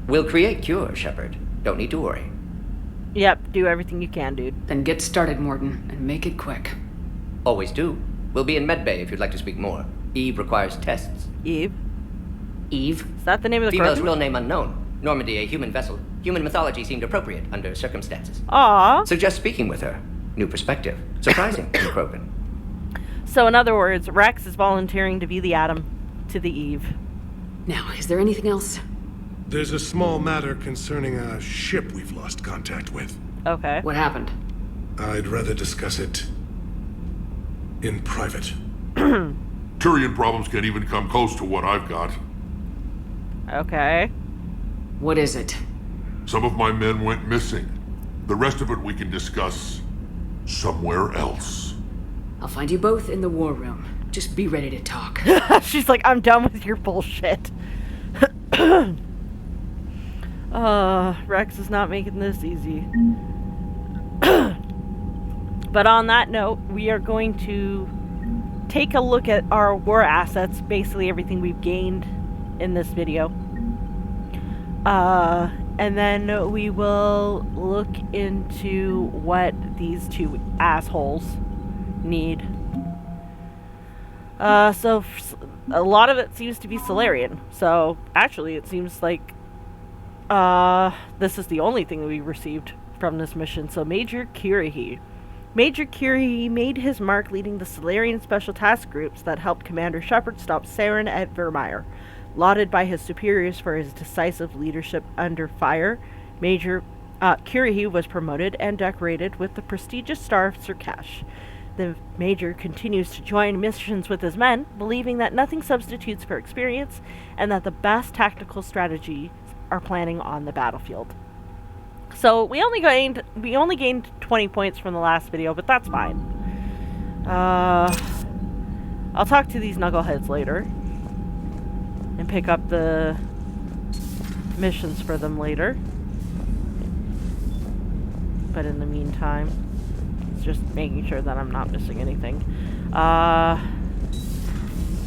We'll create cure, Shepard. Don't need to worry. Yep, do everything you can, dude. Then get started, Morton, and make it quick. Always do. We'll be in medbay if you'd like to speak more. Eve requires tests. Eve? Eve? Is that the name of the Female's Krogan? real name unknown. Normandy, a human vessel. Human mythology seemed appropriate under circumstances. Aww. Suggest speaking with her. New perspective. Surprising in Krogan. So in other words, Rex is volunteering to be the Adam to the Eve. Now, is there anything else? There's a small matter concerning a ship we've lost contact with. Okay. What happened? I'd rather discuss it in private. Turian problems can't even come close to what I've got. Okay. What is it? Some of my men went missing. The rest of it we can discuss somewhere else. I'll find you both in the war room. Just be ready to talk. She's like, I'm done with your bullshit. Rex is not making this easy. But on that note, we are going to take a look at our war assets, basically everything we've gained in this video. And then we will look into what these two assholes need. So a lot of it seems to be Solarian. So actually it seems like this is the only thing we received from this mission. So Major Kirihi. Major Kirihi made his mark leading the Solarian special task groups that helped Commander Shepard stop Saren at Vermeer. Lauded by his superiors for his decisive leadership under fire, Major Kirihi was promoted and decorated with the prestigious Star of Sur'Kesh. The Major continues to join missions with his men, believing that nothing substitutes for experience and that the best tactical strategies are planning on the battlefield. So we only gained 20 points from the last video, but that's fine. I'll talk to these knuckleheads later and pick up the missions for them later. But in the meantime, just making sure that I'm not missing anything.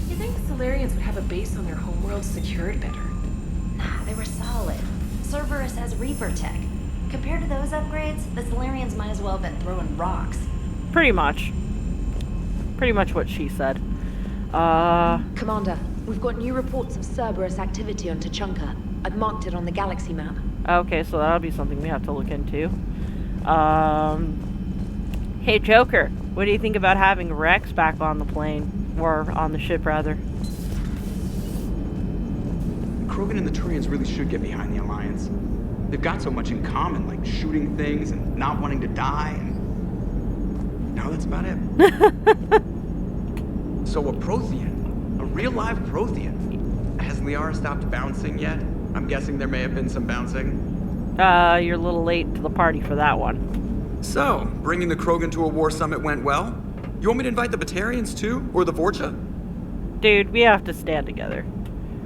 You think Solarians would have a base on their homeworld secured better? Nah, they were solid. Cerberus has Reaper tech. Compared to those upgrades, the Solarians might as well have been throwing rocks. Pretty much. Pretty much what she said. Commander, we've got new reports of Cerberus activity on Tuchanka. I've marked it on the galaxy map. Okay, so that'll be something we have to look into. Hey Joker, what do you think about having Rex back on the plane? Or on the ship, rather? Krogan and the Turians really should get behind the Alliance. They've got so much in common, like shooting things and not wanting to die, and now that's about it. So a Prothean, a real live Prothean. Has Liara stopped bouncing yet? I'm guessing there may have been some bouncing. You're a little late to the party for that one. So, bringing the Krogan to a war summit went well? You want me to invite the Batarians too? Or the Vorcha? Dude, we have to stand together.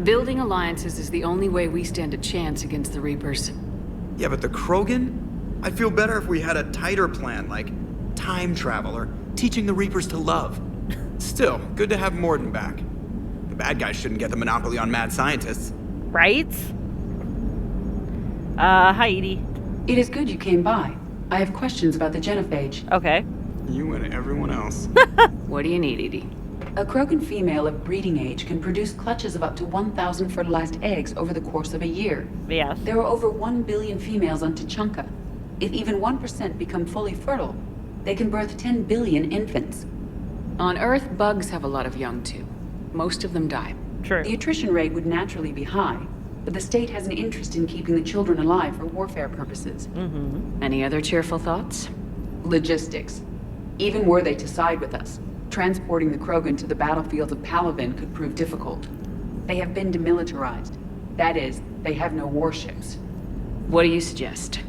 Building alliances is the only way we stand a chance against the Reapers. Yeah, but the Krogan? I'd feel better if we had a tighter plan, like time travel or teaching the Reapers to love. Still, good to have Morden back. The bad guys shouldn't get the monopoly on mad scientists. Right? Hi, Edie. It is good you came by. I have questions about the genophage. Okay. You and everyone else. What do you need, Edie? A Krogan female of breeding age can produce clutches of up to 1,000 fertilized eggs over the course of a year. Yes. There are over 1 billion females on Tuchanka. If even 1% become fully fertile, they can birth 10 billion infants. On Earth, bugs have a lot of young too. Most of them die. True. The attrition rate would naturally be high, but the state has an interest in keeping the children alive for warfare purposes. Mm-hmm. Any other cheerful thoughts? Logistics. Even were they to side with us, transporting the Krogan to the battlefield of Palaven could prove difficult. They have been demilitarized. That is, they have no warships. What do you suggest?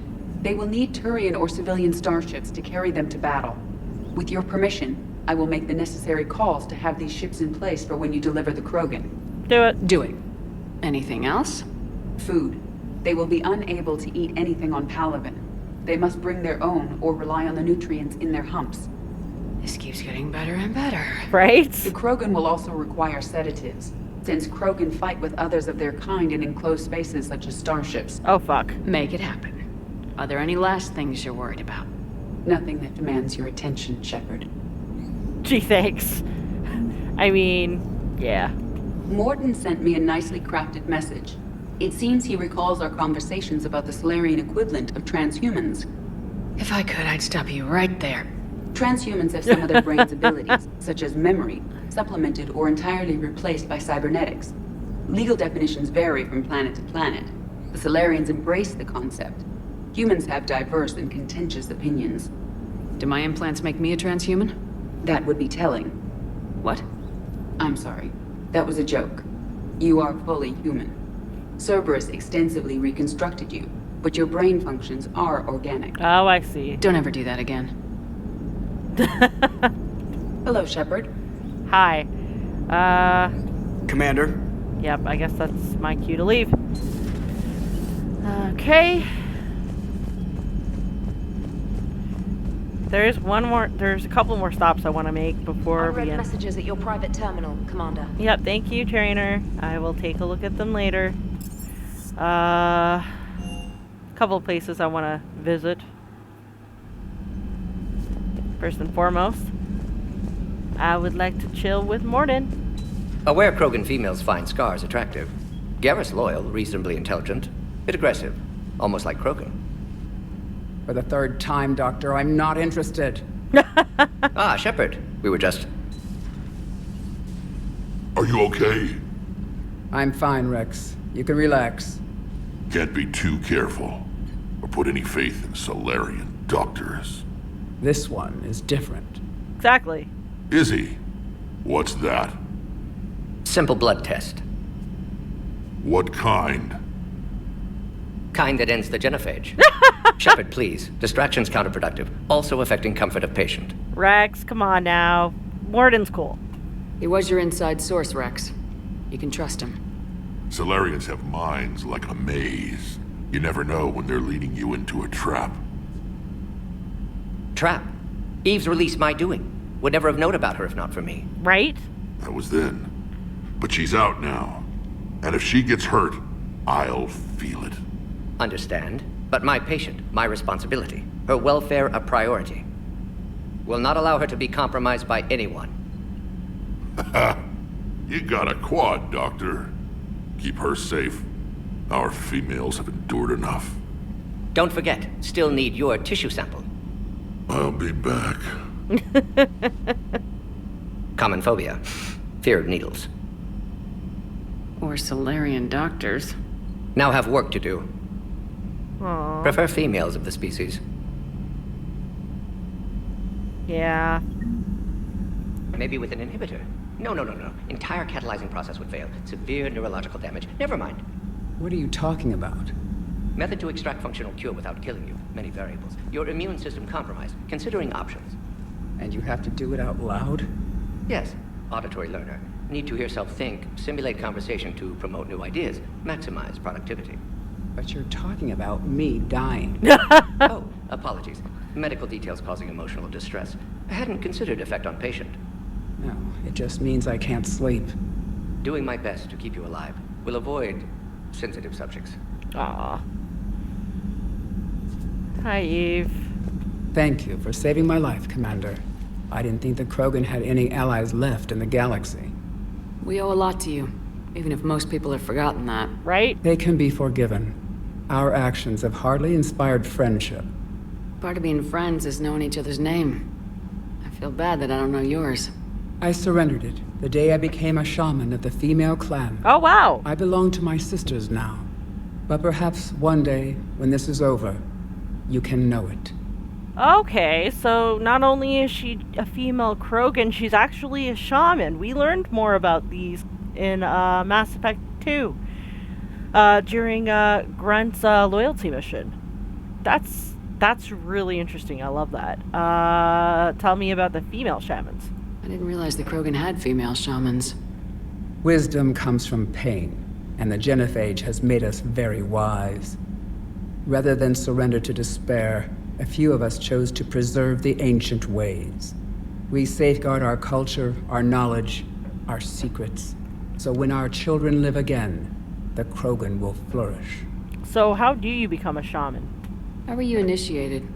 They will need Turian or civilian starships to carry them to battle. With your permission, I will make the necessary calls to have these ships in place for when you deliver the Krogan. Do it. Do it. Anything else? Food. They will be unable to eat anything on Palaven. They must bring their own or rely on the nutrients in their humps. This keeps getting better and better. Right? The Krogan will also require sedatives, since Krogan fight with others of their kind in enclosed spaces such as starships. Oh, fuck. Make it happen. Are there any last things you're worried about? Nothing that demands your attention, Shepard. Gee, thanks. I mean, yeah. Morden sent me a nicely crafted message. It seems he recalls our conversations about the Solarian equivalent of transhumans. If I could, I'd stop you right there. Transhumans have some of their brain's abilities, such as memory, supplemented or entirely replaced by cybernetics. Legal definitions vary from planet to planet. The Solarians embrace the concept. Humans have diverse and contentious opinions. Do my implants make me a transhuman? That would be telling. What? I'm sorry. That was a joke. You are fully human. Cerberus extensively reconstructed you, but your brain functions are organic. Oh, I see. Don't ever do that again. Hello, Shepard. Hi. Commander? Yep, I guess that's my cue to leave. Okay. There's a couple more stops I want to make before I read we end. messages at your private terminal, Commander. Yep, thank you, trainer. I will take a look at them later. A couple of places I want to visit. First and foremost, I would like to chill with Morden. Aware Krogan females find scars attractive. Garrus loyal, reasonably intelligent, bit aggressive, almost like Krogan. For the third time, Doctor, I'm not interested. Ah, Shepard. We were just... Are you okay? I'm fine, Rex. You can relax. Can't be too careful, or put any faith in Solarian doctors. This one is different. Exactly. Is he? What's that? Simple blood test. What kind? Kind that ends the genophage. Shepard, please. Distraction's counterproductive, also affecting comfort of patient. Rex, come on now. Morden's cool. He was your inside source, Rex. You can trust him. Solarians have minds like a maze. You never know when they're leading you into a trap. Trap? Eve's release my doing. Would never have known about her if not for me. Right? That was then. But she's out now. And if she gets hurt, I'll feel it. Understand. But my patient, my responsibility. Her welfare a priority. Will not allow her to be compromised by anyone. You got a quad, Doctor. Keep her safe. Our females have endured enough. Don't forget, still need your tissue sample. I'll be back. Common phobia. Fear of needles. Or Solarian doctors. Now have work to do. Aww. Prefer females of the species. Yeah. Maybe with an inhibitor. No. Entire catalyzing process would fail. Severe neurological damage. Never mind. What are you talking about? Method to extract functional cure without killing you. Many variables. Your immune system compromised. Considering options. And you have to do it out loud? Yes. Auditory learner. Need to hear self think, simulate conversation to promote new ideas, maximize productivity. But you're talking about me dying. Oh, apologies. Medical details causing emotional distress. I hadn't considered effect on patient. No, it just means I can't sleep. Doing my best to keep you alive. Will avoid sensitive subjects. Aw. Hi, Eve. Thank you for saving my life, Commander. I didn't think the Krogan had any allies left in the galaxy. We owe a lot to you, even if most people have forgotten that. Right? They can be forgiven. Our actions have hardly inspired friendship. Part of being friends is knowing each other's name. I feel bad that I don't know yours. I surrendered it the day I became a shaman of the female clan. Oh, wow. I belong to my sisters now. But perhaps one day, when this is over, you can know it. Okay, so not only is she a female Krogan, she's actually a shaman. We learned more about these in Mass Effect 2 during Grunt's loyalty mission. That's really interesting. I love that. Tell me about the female shamans. I didn't realize the Krogan had female shamans. Wisdom comes from pain, and the genophage has made us very wise. Rather than surrender to despair, a few of us chose to preserve the ancient ways. We safeguard our culture, our knowledge, our secrets. So when our children live again, the Krogan will flourish. So how do you become a shaman? How were you initiated?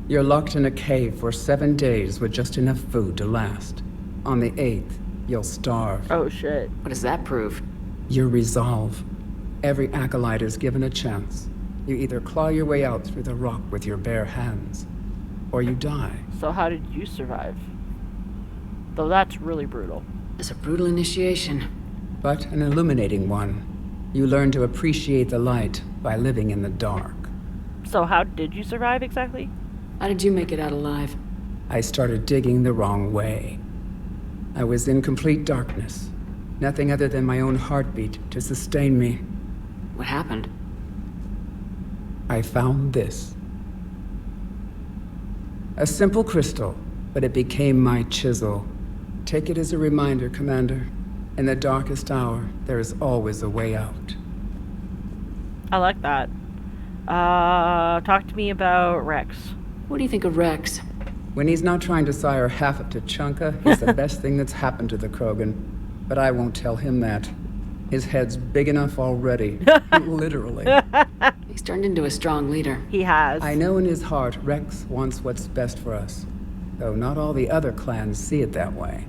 You're locked in a cave for 7 days with just enough food to last. On the 8th, you'll starve. Oh shit. What does that prove? Your resolve. Every acolyte is given a chance. You either claw your way out through the rock with your bare hands, or you die. So how did you survive? Though that's really brutal. It's a brutal initiation. But an illuminating one. You learn to appreciate the light by living in the dark. So how did you survive exactly? How did you make it out alive? I started digging the wrong way. I was in complete darkness. Nothing other than my own heartbeat to sustain me. What happened? I found this. A simple crystal, but it became my chisel. Take it as a reminder, Commander. In the darkest hour, there is always a way out. I like that. Talk to me about Rex. What do you think of Rex? When he's not trying to sire half of Tuchanka, he's the best thing that's happened to the Krogan. But I won't tell him that. His head's big enough already. Literally. He's turned into a strong leader. He has. I know in his heart Rex wants what's best for us. Though not all the other clans see it that way.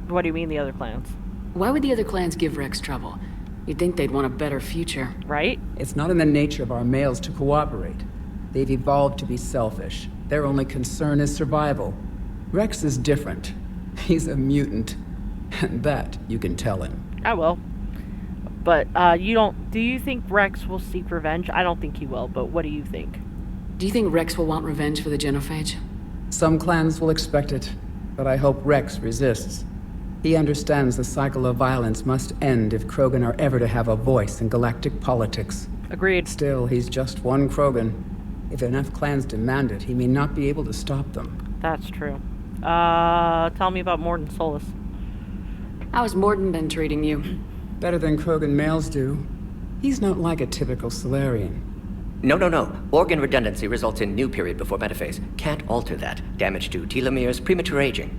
What do you mean the other clans? Why would the other clans give Rex trouble? You'd think they'd want a better future. Right? It's not in the nature of our males to cooperate. They've evolved to be selfish. Their only concern is survival. Rex is different. He's a mutant. And that you can tell him. I will. But do you think Rex will seek revenge? I don't think he will, but what do you think? Do you think Rex will want revenge for the genophage? Some clans will expect it, but I hope Rex resists. He understands the cycle of violence must end if Krogan are ever to have a voice in galactic politics. Agreed. Still, he's just one Krogan. If enough clans demand it, he may not be able to stop them. That's true. Tell me about Morton Solus. How's Morden been treating you? Better than Krogan males do. He's not like a typical Solarian. No. Organ redundancy results in new period before metaphase. Can't alter that. Damage to telomeres, premature aging.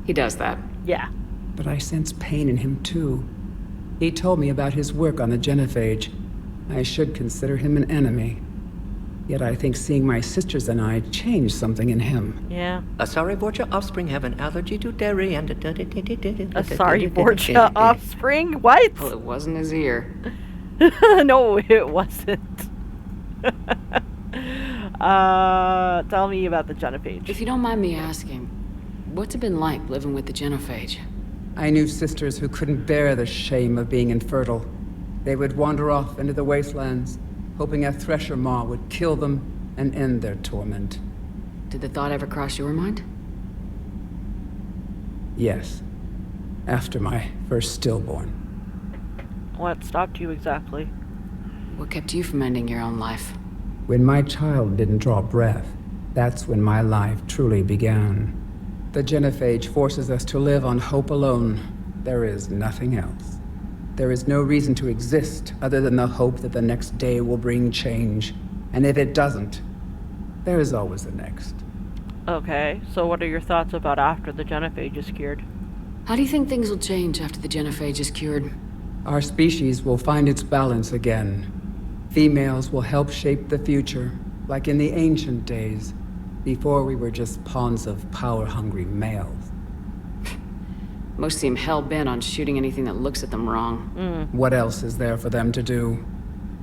He does that. Yeah. But I sense pain in him too. He told me about his work on the genophage. I should consider him an enemy. Yet I think seeing my sisters and I changed something in him. Yeah. Asari Borgia offspring have an allergy to dairy and... Asari Borgia offspring? What? Well, it wasn't his ear. No, it wasn't. Tell me about the genophage. If you don't mind me asking, what's it been like living with the genophage? I knew sisters who couldn't bear the shame of being infertile. They would wander off into the wastelands, hoping a thresher maw would kill them and end their torment. Did the thought ever cross your mind? Yes. After my first stillborn. What stopped you exactly? What kept you from ending your own life? When my child didn't draw breath, that's when my life truly began. The genophage forces us to live on hope alone. There is nothing else. There is no reason to exist other than the hope that the next day will bring change. And if it doesn't, there is always the next. Okay, so what are your thoughts about after the genophage is cured? How do you think things will change after the genophage is cured? Our species will find its balance again. Females will help shape the future, like in the ancient days, before we were just pawns of power-hungry males. Most seem hell-bent on shooting anything that looks at them wrong. What else is there for them to do?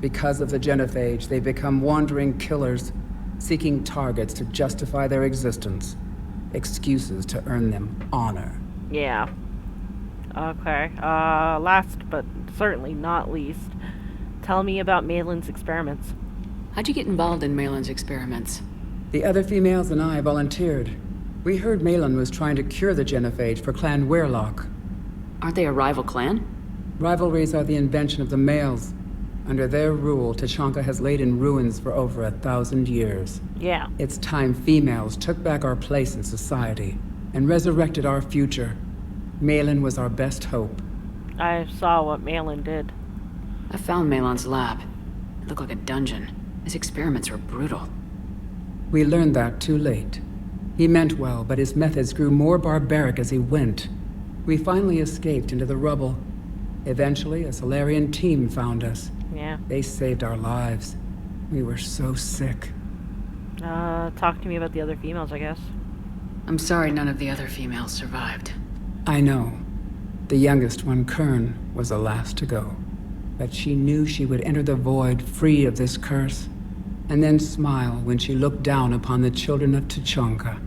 Because of the genophage, they become wandering killers, seeking targets to justify their existence. Excuses to earn them honor. Yeah. Okay. Last but certainly not least, tell me about Malin's experiments. How'd you get involved in Malin's experiments? The other females and I volunteered. We heard Malin was trying to cure the genophage for Clan Weirlock. Aren't they a rival clan? Rivalries are the invention of the males. Under their rule, Tachanka has laid in ruins for over 1,000 years. Yeah. It's time females took back our place in society and resurrected our future. Malin was our best hope. I saw what Malin did. I found Malin's lab. It looked like a dungeon. His experiments were brutal. We learned that too late. He meant well, but his methods grew more barbaric as he went. We finally escaped into the rubble. Eventually, a Solarian team found us. Yeah. They saved our lives. We were so sick. Talk to me about the other females, I guess. I'm sorry none of the other females survived. I know. The youngest one, Kern, was the last to go. But she knew she would enter the void free of this curse, and then smile when she looked down upon the children of Tachanka.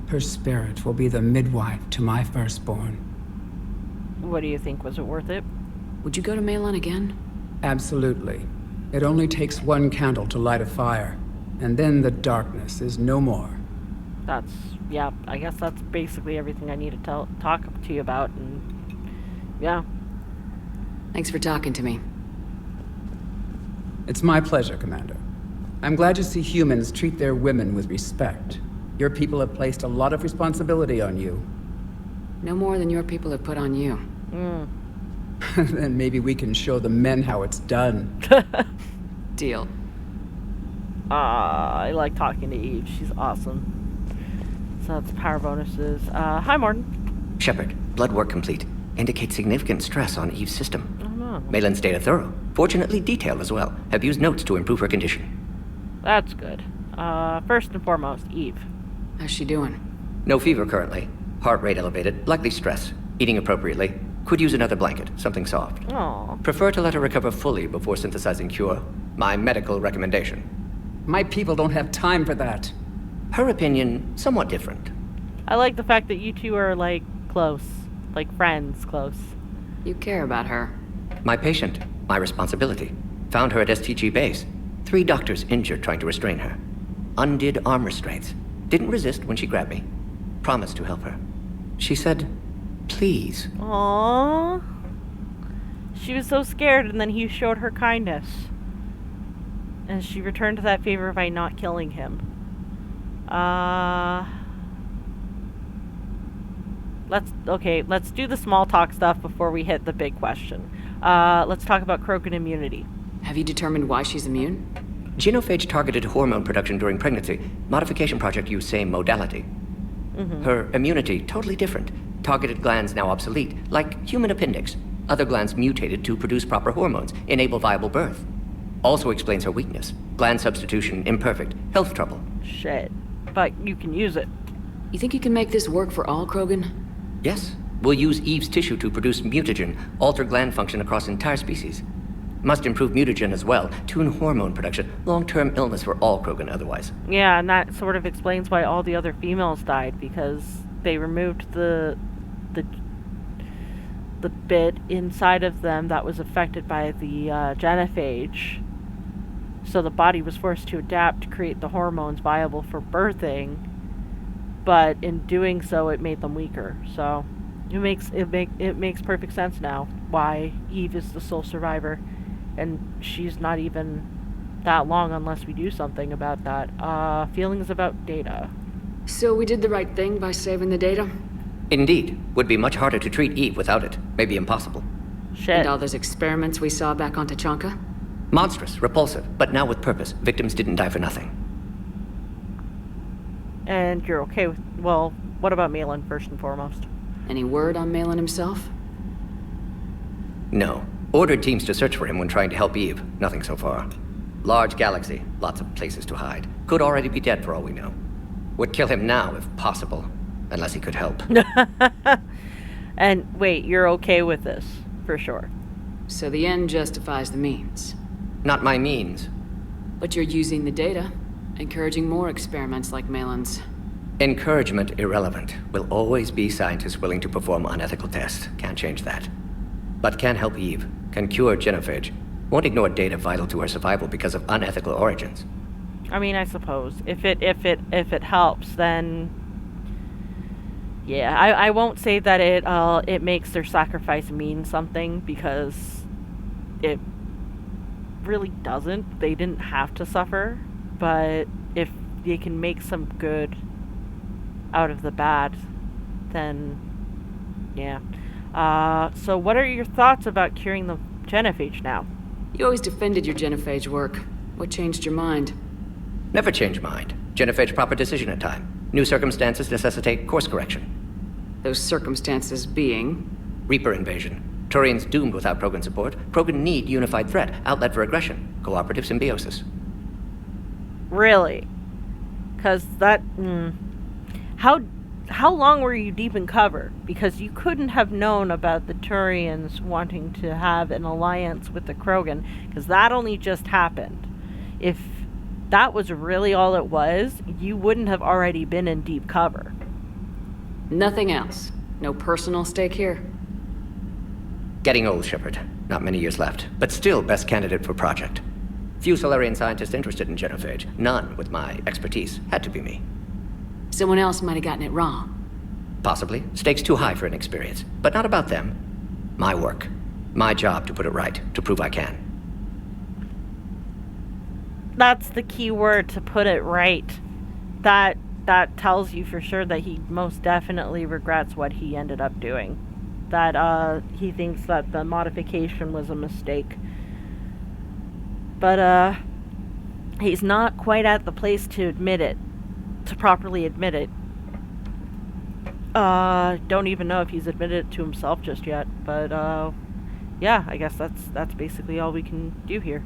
Her spirit will be the midwife to my firstborn. What do you think? Was it worth it? Would you go to Malin again? Absolutely. It only takes one candle to light a fire, and then the darkness is no more. Yeah, I guess that's basically everything I need to talk to you about, and yeah. Thanks for talking to me. It's my pleasure, Commander. I'm glad to see humans treat their women with respect. Your people have placed a lot of responsibility on you. No more than your people have put on you. Then maybe we can show the men how it's done. Deal. I like talking to Eve. She's awesome. So that's power bonuses. Hi, Morden. Shepard, blood work complete. Indicates significant stress on Eve's system. Oh, no. Malin's data thorough. Fortunately detailed as well. Have used notes to improve her condition. That's good. First and foremost, Eve. How's she doing? No fever currently. Heart rate elevated. Likely stress. Eating appropriately. Could use another blanket. Something soft. Aw. Prefer to let her recover fully before synthesizing cure. My medical recommendation. My people don't have time for that. Her opinion, somewhat different. I like the fact that you two are, like, close. Like, friends close. You care about her. My patient. My responsibility. Found her at STG base. 3 doctors injured trying to restrain her. Undid arm restraints. Didn't resist when she grabbed me. Promised to help her. She said, please. Aww. She was so scared, and then he showed her kindness. And she returned that favor by not killing him. Let's do the small talk stuff before we hit the big question. Let's talk about Krogan immunity. Have you determined why she's immune? Genophage targeted hormone production during pregnancy. Modification project used same modality. Her immunity, totally different. Targeted glands now obsolete, like human appendix. Other glands mutated to produce proper hormones, enable viable birth. Also explains her weakness. Gland substitution imperfect. Health trouble. Shit. But you can use it. You think you can make this work for all Krogan? Yes. We'll use Eve's tissue to produce mutagen, alter gland function across entire species. Must improve mutagen as well, tune hormone production. Long-term illness for all Krogan otherwise. Yeah, and that sort of explains why all the other females died, because they removed the bit inside of them that was affected by the genophage. So the body was forced to adapt to create the hormones viable for birthing, but in doing so, it made them weaker. So it makes perfect sense now why Eve is the sole survivor, and she's not even that long unless we do something about that. Feelings about Data. So we did the right thing by saving the data? Indeed. Would be much harder to treat Eve without it. Maybe impossible. Shit. And all those experiments we saw back on Tachanka? Monstrous, repulsive, but now with purpose. Victims didn't die for nothing. And you're okay with... Well, what about Malin, first and foremost? Any word on Malin himself? No. Ordered teams to search for him when trying to help Eve. Nothing so far. Large galaxy. Lots of places to hide. Could already be dead for all we know. Would kill him now, if possible. Unless he could help. And wait, you're okay with this, for sure. So the end justifies the means. Not my means. But you're using the data, encouraging more experiments like Malin's. Encouragement irrelevant. Will always be scientists willing to perform unethical tests. Can't change that. But can help Eve. Can cure genophage. Won't ignore data vital to her survival because of unethical origins. I mean, I suppose if it helps, then yeah, I won't say that it makes their sacrifice mean something, because it really doesn't. They didn't have to suffer, but if they can make some good out of the bad, then yeah. So what are your thoughts about curing the genophage now? You always defended your genophage work. What changed your mind? Never change mind. Genophage proper decision at time. New circumstances necessitate course correction. Those circumstances being? Reaper invasion. Turians doomed without Krogan support. Krogan need unified threat. Outlet for aggression. Cooperative symbiosis. Really? Because that... How long were you deep in cover? Because you couldn't have known about the Turians wanting to have an alliance with the Krogan, because that only just happened. If that was really all it was, you wouldn't have already been in deep cover. Nothing else? No personal stake here? Getting old, Shepard. Not many years left, but still best candidate for project. Few Solarian scientists interested in genophage. None with my expertise. Had to be me. Someone else might have gotten it wrong. Possibly. Stakes too high for inexperience. But not about them. My work. My job to put it right. To prove I can. That's the key word, to put it right. That tells you for sure that he most definitely regrets what he ended up doing. That he thinks that the modification was a mistake. But he's not quite at the place to admit it. To properly admit it. Don't even know if he's admitted it to himself just yet, but yeah, I guess that's basically all we can do here.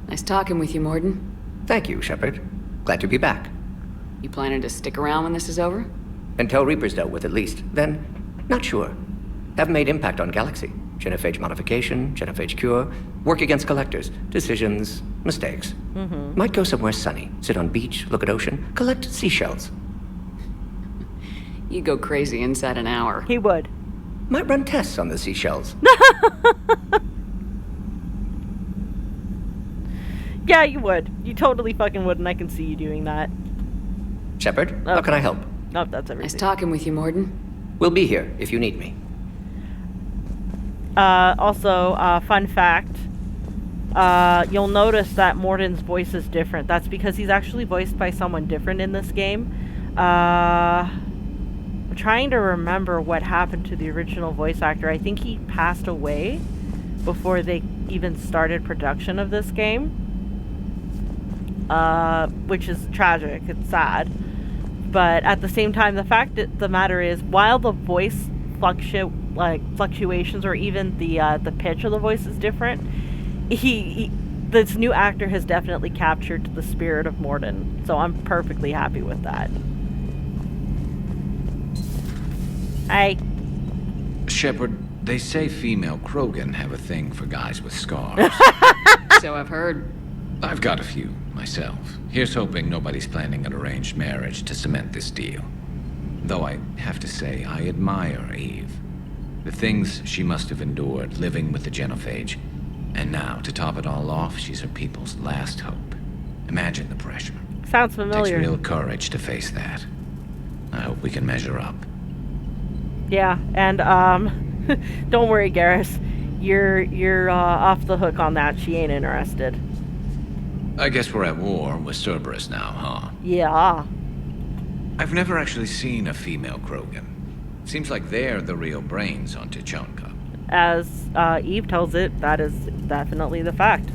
Nice talking with you, Morden. Thank you, Shepard. Glad to be back. You planning to stick around when this is over? Until Reaper's dealt with, at least. Then, not sure. Haven't made impact on Galaxy. Genophage modification, genophage cure, work against collectors, decisions, mistakes. Might go somewhere sunny, sit on beach, look at ocean, collect seashells. You'd go crazy inside an hour. He would. Might run tests on the seashells. Yeah, you would. You totally fucking would, and I can see you doing that. Shepard, how can I help? Nope, that's everything. Nice talking with you, Morden. We'll be here if you need me. Also, fun fact, you'll notice that Morden's voice is different. That's because he's actually voiced by someone different in this game. I'm trying to remember what happened to the original voice actor. I think he passed away before they even started production of this game. Which is tragic. It's sad. But at the same time, the fact of the matter is, while the voice fluctuations or even the pitch of the voice is different, this new actor has definitely captured the spirit of Morden. So I'm perfectly happy with that. Shepard, they say female Krogan have a thing for guys with scars. So I've heard. I've got a few, myself. Here's hoping nobody's planning an arranged marriage to cement this deal. Though I have to say, I admire Eve. The things she must have endured living with the genophage. And now, to top it all off, she's her people's last hope. Imagine the pressure. Sounds familiar. Takes real courage to face that. I hope we can measure up. Yeah, and don't worry, Garrus. You're off the hook on that. She ain't interested. I guess we're at war with Cerberus now, huh? Yeah. I've never actually seen a female Krogan. Seems like they're the real brains on Tuchanka. As Eve tells it, that is definitely the fact.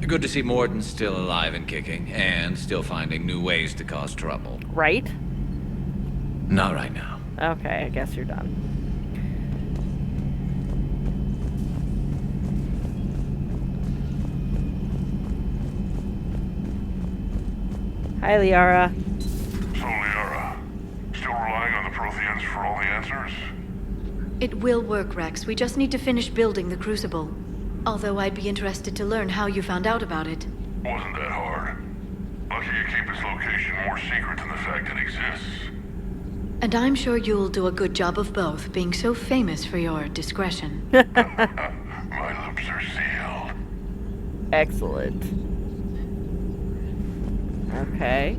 Good to see Morden's still alive and kicking, and still finding new ways to cause trouble. Right? Not right now. Okay, I guess you're done. Hi, Liara. So, Liara, still relying on the Protheans for all the answers? It will work, Rex. We just need to finish building the Crucible. Although I'd be interested to learn how you found out about it. Wasn't that hard. Lucky you keep its location more secret than the fact it exists. And I'm sure you'll do a good job of both, being so famous for your discretion. My lips are sealed. Excellent. Okay.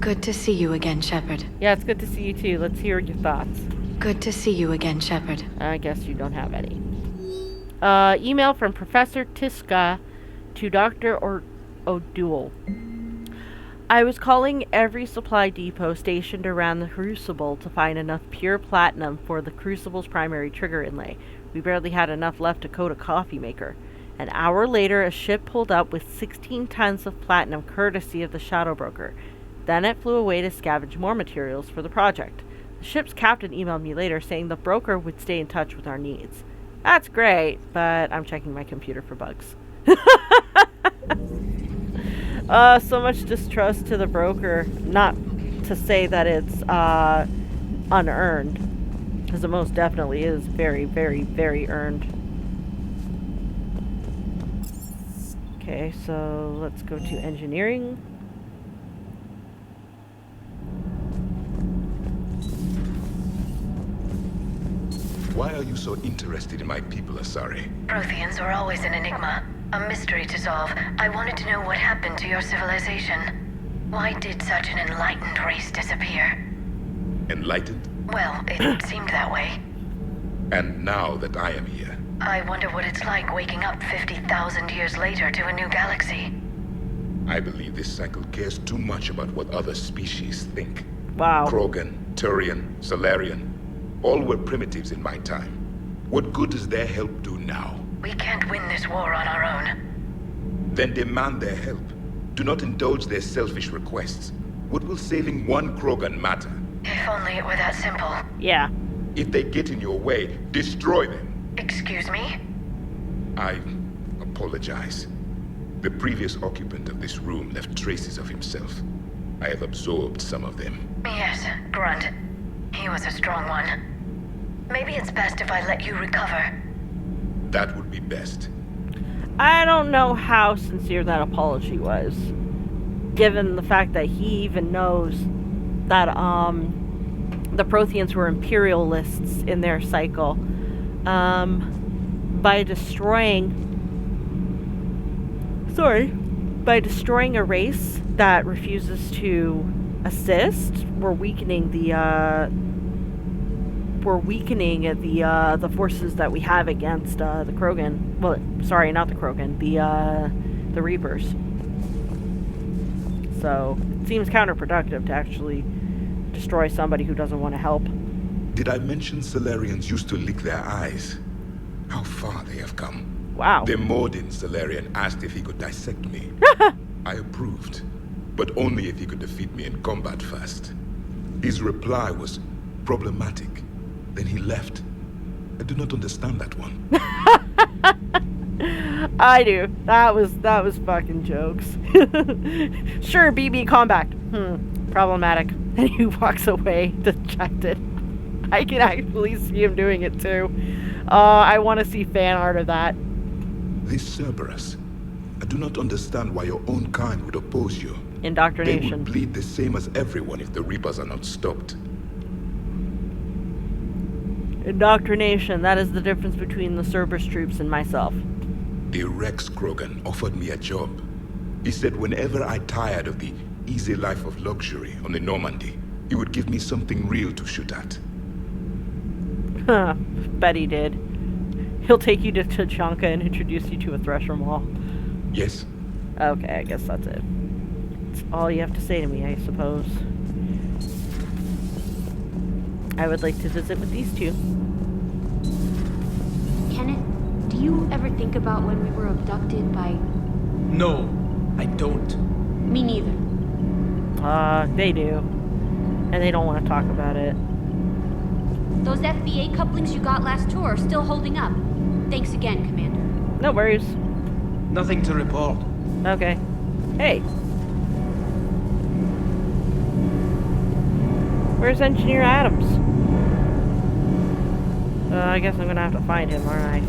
Good to see you again, Shepard. Yeah, it's good to see you too. Let's hear your thoughts. Good to see you again, Shepard. I guess you don't have any. Email from Professor Tiska to Dr. O'Doul. I was calling every supply depot stationed around the Crucible to find enough pure platinum for the Crucible's primary trigger inlay. We barely had enough left to coat a coffee maker. An hour later, a ship pulled up with 16 tons of platinum courtesy of the Shadow Broker. Then it flew away to scavenge more materials for the project. The ship's captain emailed me later saying the broker would stay in touch with our needs. That's great, but I'm checking my computer for bugs. So much distrust to the broker. Not to say that it's unearned, because it most definitely is very, very, very earned. Okay, so let's go to engineering. Why are you so interested in my people, Asari? Protheans were always an enigma, a mystery to solve. I wanted to know what happened to your civilization. Why did such an enlightened race disappear? Enlightened? Well, it seemed that way. And now that I am here, I wonder what it's like waking up 50,000 years later to a new galaxy. I believe this cycle cares too much about what other species think. Wow. Krogan, Turian, Solarian, all were primitives in my time. What good does their help do now? We can't win this war on our own. Then demand their help. Do not indulge their selfish requests. What will saving one Krogan matter? If only it were that simple. Yeah. If they get in your way, destroy them. Excuse me? I apologize. The previous occupant of this room left traces of himself. I have absorbed some of them. Yes, Grunt. He was a strong one. Maybe it's best if I let you recover. That would be best. I don't know how sincere that apology was, given the fact that he even knows that the Protheans were imperialists in their cycle. By destroying a race that refuses to assist, we're weakening the forces that we have against the Krogan. Well, sorry, not the Krogan, the Reapers. So it seems counterproductive to actually destroy somebody who doesn't want to help. Did I mention Solarians used to lick their eyes? How far they have come. Wow. The Mordin Solarian asked if he could dissect me. I approved, but only if he could defeat me in combat first. His reply was problematic. Then he left. I do not understand that one. I do. That was fucking jokes. Sure, BB combat. Problematic. And he walks away, dejected. I can actually see him doing it too. I want to see fan art of that. This Cerberus. I do not understand why your own kind would oppose you. Indoctrination. They would bleed the same as everyone if the Reapers are not stopped. Indoctrination. That is the difference between the Cerberus troops and myself. The Rex Krogan offered me a job. He said whenever I tired of the easy life of luxury on the Normandy, he would give me something real to shoot at. Huh. Bet he did. He'll take you to Tachanka and introduce you to a thresher mall. Yes. Okay, I guess that's it. That's all you have to say to me, I suppose. I would like to visit with these two. Kenneth, do you ever think about when we were abducted by... No, I don't. Me neither. They do. And they don't want to talk about it. Those FBA couplings you got last tour are still holding up. Thanks again, Commander. No worries. Nothing to report. Okay. Hey. Where's Engineer Adams? I guess I'm gonna have to find him, aren't I?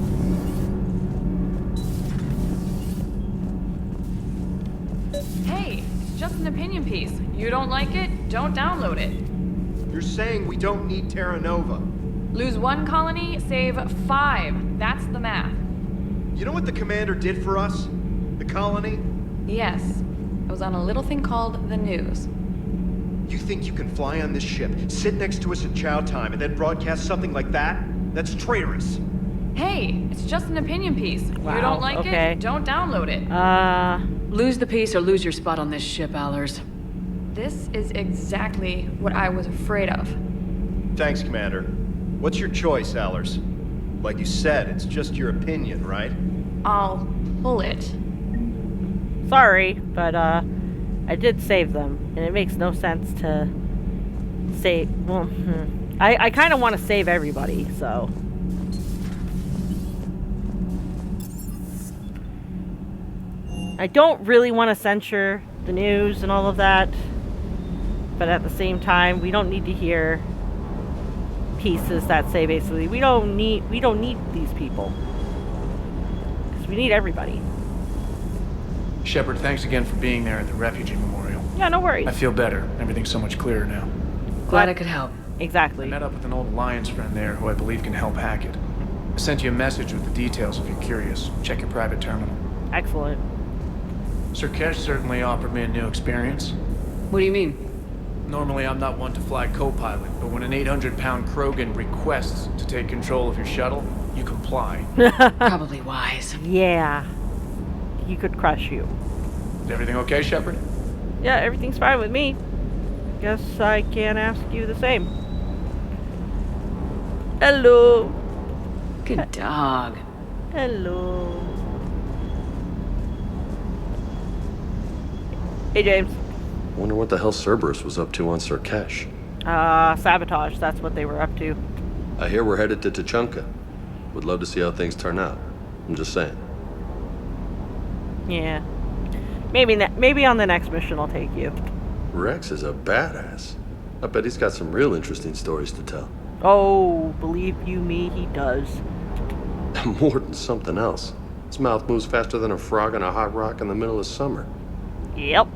Hey, it's just an opinion piece. You don't like it? Don't download it. You're saying we don't need Terra Nova. Lose 1 colony, save 5. That's the math. You know what the commander did for us? The colony? Yes. I was on a little thing called the news. You think you can fly on this ship, sit next to us at chow time, and then broadcast something like that? That's traitorous. Hey, it's just an opinion piece. Wow, You don't like okay. it? Don't download it. Lose the piece or lose your spot on this ship, Allers. This is exactly what I was afraid of. Thanks, Commander. What's your choice, Allers? Like you said, it's just your opinion, right? I'll pull it. Sorry, but I did save them, and it makes no sense to save. Well, I kind of want to save everybody, so. I don't really want to censure the news and all of that, but at the same time, we don't need to hear pieces that say basically we don't need these people, because we need everybody. Shepard, thanks again for being there at the refugee memorial. Yeah, no worries. I feel better. Everything's so much clearer now. Glad I could help. Exactly. I met up with an old Alliance friend there who I believe can help hack it. I sent you a message with the details if you're curious. Check your private terminal. Excellent. Sur'Kesh certainly offered me a new experience. What do you mean? Normally I'm not one to fly co-pilot, but when an 800-pound Krogan requests to take control of your shuttle, you comply. Probably wise. Yeah. He could crush you. Is everything okay, Shepard? Yeah, everything's fine with me. Guess I can ask you the same. Hello. Good dog. Hello. Hey, James. Wonder what the hell Cerberus was up to on Sur'Kesh. Sabotage. That's what they were up to. I hear we're headed to Tachanka. Would love to see how things turn out. I'm just saying. Yeah. Maybe on the next mission I'll take you. Rex is a badass. I bet he's got some real interesting stories to tell. Oh, believe you me, he does. More than something else. His mouth moves faster than a frog on a hot rock in the middle of summer. Yep.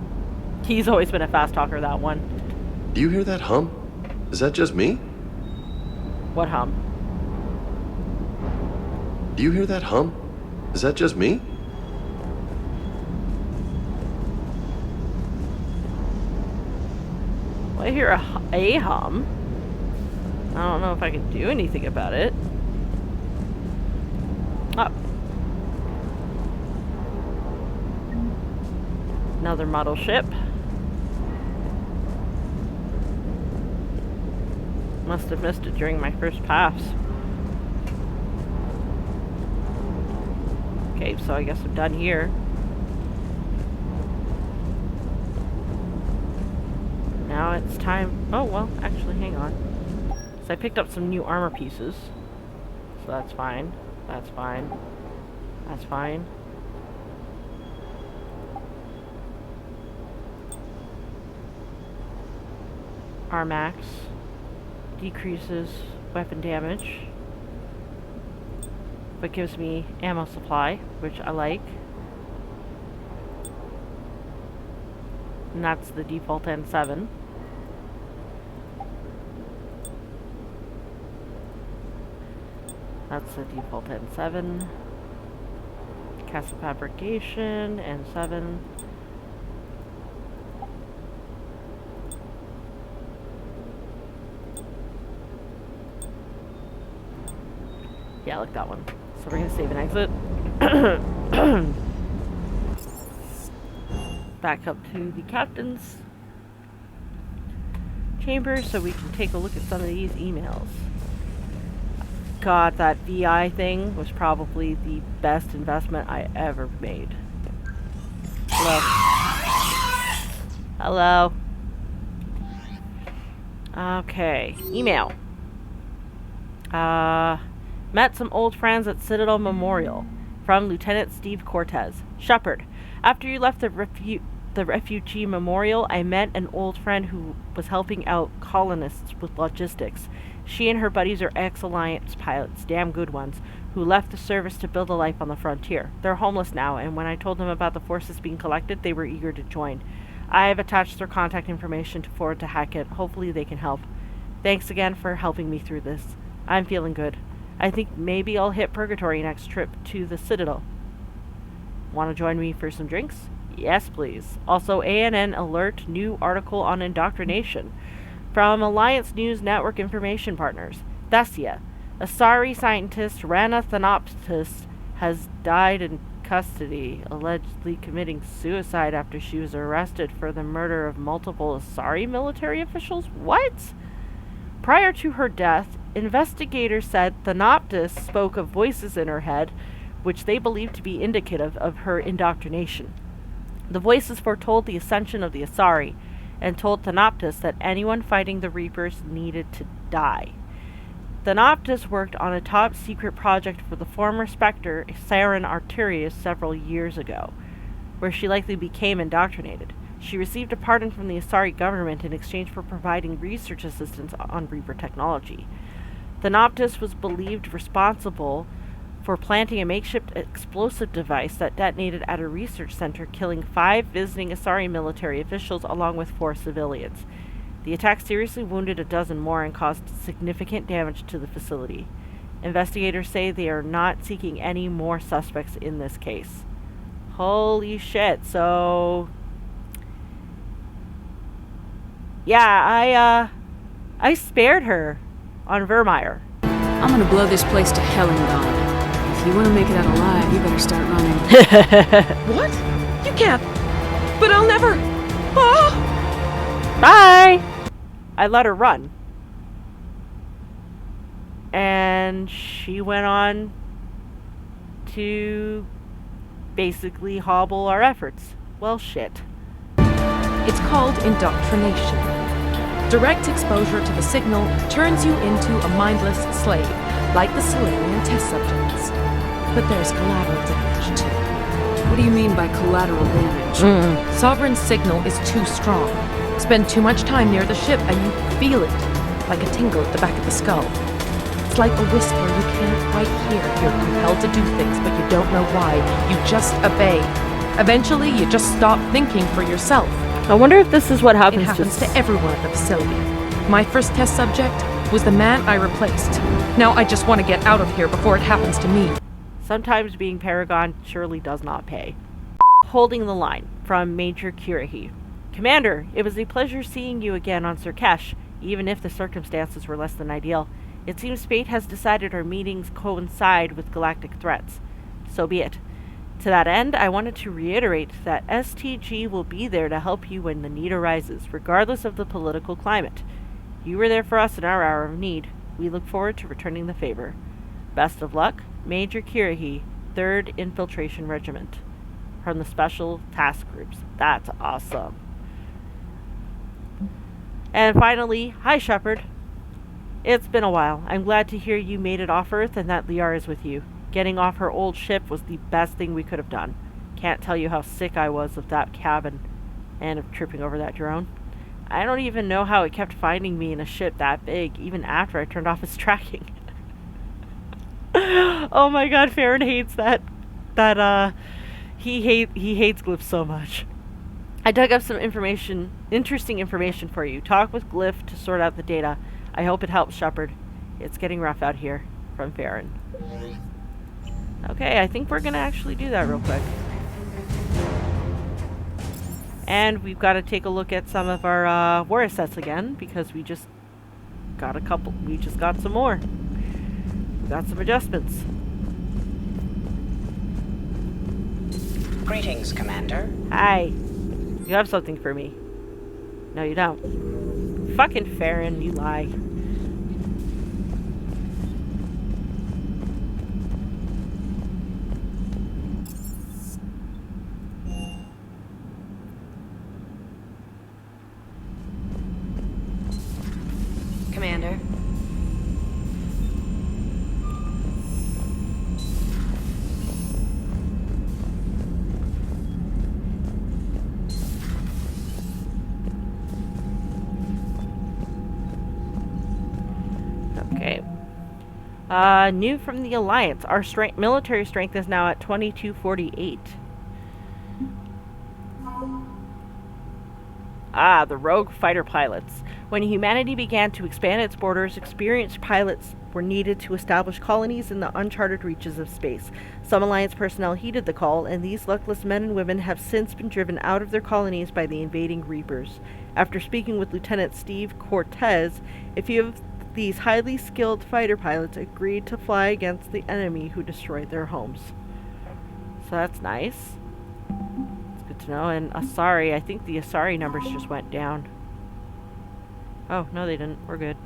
He's always been a fast talker, that one. Do you hear that hum? Is that just me? What hum? Do you hear that hum? Is that just me? Well, I hear a hum. I don't know if I can do anything about it. Oh. Another model ship. Must have missed it during my first pass. Okay, so I guess I'm done here. Now it's time... Oh, well, actually, hang on. So I picked up some new armor pieces. So that's fine. That's fine. That's fine. Armax decreases weapon damage, but gives me ammo supply, which I like. And that's the default N7. That's the default N7. Castle Fabrication, N7. Yeah, I like that one. So we're gonna save and exit. Back up to the captain's chamber so we can take a look at some of these emails. God, that VI thing was probably the best investment I ever made. Hello. Hello. Okay, email. Met some old friends at Citadel Memorial. From Lieutenant Steve Cortez. Shepard. After you left the refugee memorial, I met an old friend who was helping out colonists with logistics. She and her buddies are ex-Alliance pilots, damn good ones, who left the service to build a life on the frontier. They're homeless now, and when I told them about the forces being collected, they were eager to join. I have attached their contact information to forward to Hackett. Hopefully they can help. Thanks again for helping me through this. I'm feeling good. I think maybe I'll hit Purgatory next trip to the Citadel. Want to join me for some drinks? Yes, please. Also, ANN alert, new article on indoctrination. From Alliance News Network Information Partners. Thessia. Asari scientist Rana Thanoptis has died in custody, allegedly committing suicide after she was arrested for the murder of multiple Asari military officials? What? Prior to her death, investigators said Thanoptis spoke of voices in her head, which they believed to be indicative of her indoctrination. The voices foretold the ascension of the Asari, and told Thanoptis that anyone fighting the Reapers needed to die. Thanoptis worked on a top-secret project for the former Spectre, Saren Arturius, several years ago, where she likely became indoctrinated. She received a pardon from the Asari government in exchange for providing research assistance on Reaper technology. Thanoptis was believed responsible for planting a makeshift explosive device that detonated at a research center, killing 5 visiting Asari military officials along with 4 civilians. The attack seriously wounded a dozen more and caused significant damage to the facility. Investigators say they are not seeking any more suspects in this case. Holy shit, so... Yeah, I spared her on Vermeer. I'm gonna blow this place to hell and gone. If you want to make it out alive, you better start running. What? You can't. But I'll never. Oh! Bye! I let her run. And she went on to basically hobble our efforts. Well, shit. It's called indoctrination. Direct exposure to the signal turns you into a mindless slave, like the Solarian test subjects. But there's collateral damage, too. What do you mean by collateral damage? Sovereign's signal is too strong. Spend too much time near the ship and you feel it, like a tingle at the back of the skull. It's like a whisper you can't quite hear. You're compelled to do things, but you don't know why. You just obey. Eventually, you just stop thinking for yourself. I wonder if this is what happens. It happens to everyone at the facility. My first test subject was the man I replaced. Now I just want to get out of here before it happens to me. Sometimes being Paragon surely does not pay. Holding the line from Major Kirahi. Commander, it was a pleasure seeing you again on Sur'Kesh, even if the circumstances were less than ideal. It seems fate has decided our meetings coincide with galactic threats. So be it. To that end, I wanted to reiterate that STG will be there to help you when the need arises, regardless of the political climate. You were there for us in our hour of need. We look forward to returning the favor. Best of luck, Major Kirahi, 3rd Infiltration Regiment. From the Special Task Groups. That's awesome. And finally, hi Shepard. It's been a while. I'm glad to hear you made it off Earth and that Liara is with you. Getting off her old ship was the best thing we could have done. Can't tell you how sick I was of that cabin and of tripping over that drone. I don't even know how it kept finding me in a ship that big, even after I turned off its tracking. Oh my god, Farron hates that. He hates Glyph so much. I dug up some interesting information for you. Talk with Glyph to sort out the data. I hope it helps, Shepard. It's getting rough out here. From Farron. Okay, I think we're gonna actually do that real quick. And we've got to take a look at some of our war assets again, because we just got some more. We got some adjustments. Greetings, Commander. Hi. You have something for me. No, you don't. Fucking Farron, you lie. Commander. Okay. New from the Alliance. Our military strength is now at 2248. The rogue fighter pilots. When humanity began to expand its borders, experienced pilots were needed to establish colonies in the uncharted reaches of space. Some Alliance personnel heeded the call, and these luckless men and women have since been driven out of their colonies by the invading Reapers. After speaking with Lieutenant Steve Cortez, a few of these highly skilled fighter pilots agreed to fly against the enemy who destroyed their homes. So that's nice. It's good to know. And Asari, I think the Asari numbers just went down. Oh, no they didn't. We're good.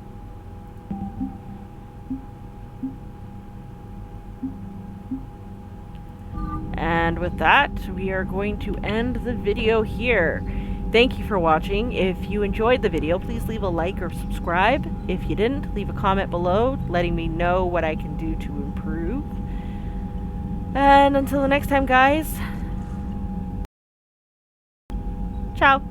And with that, we are going to end the video here. Thank you for watching. If you enjoyed the video, please leave a like or subscribe. If you didn't, leave a comment below letting me know what I can do to improve. And until the next time, guys, ciao.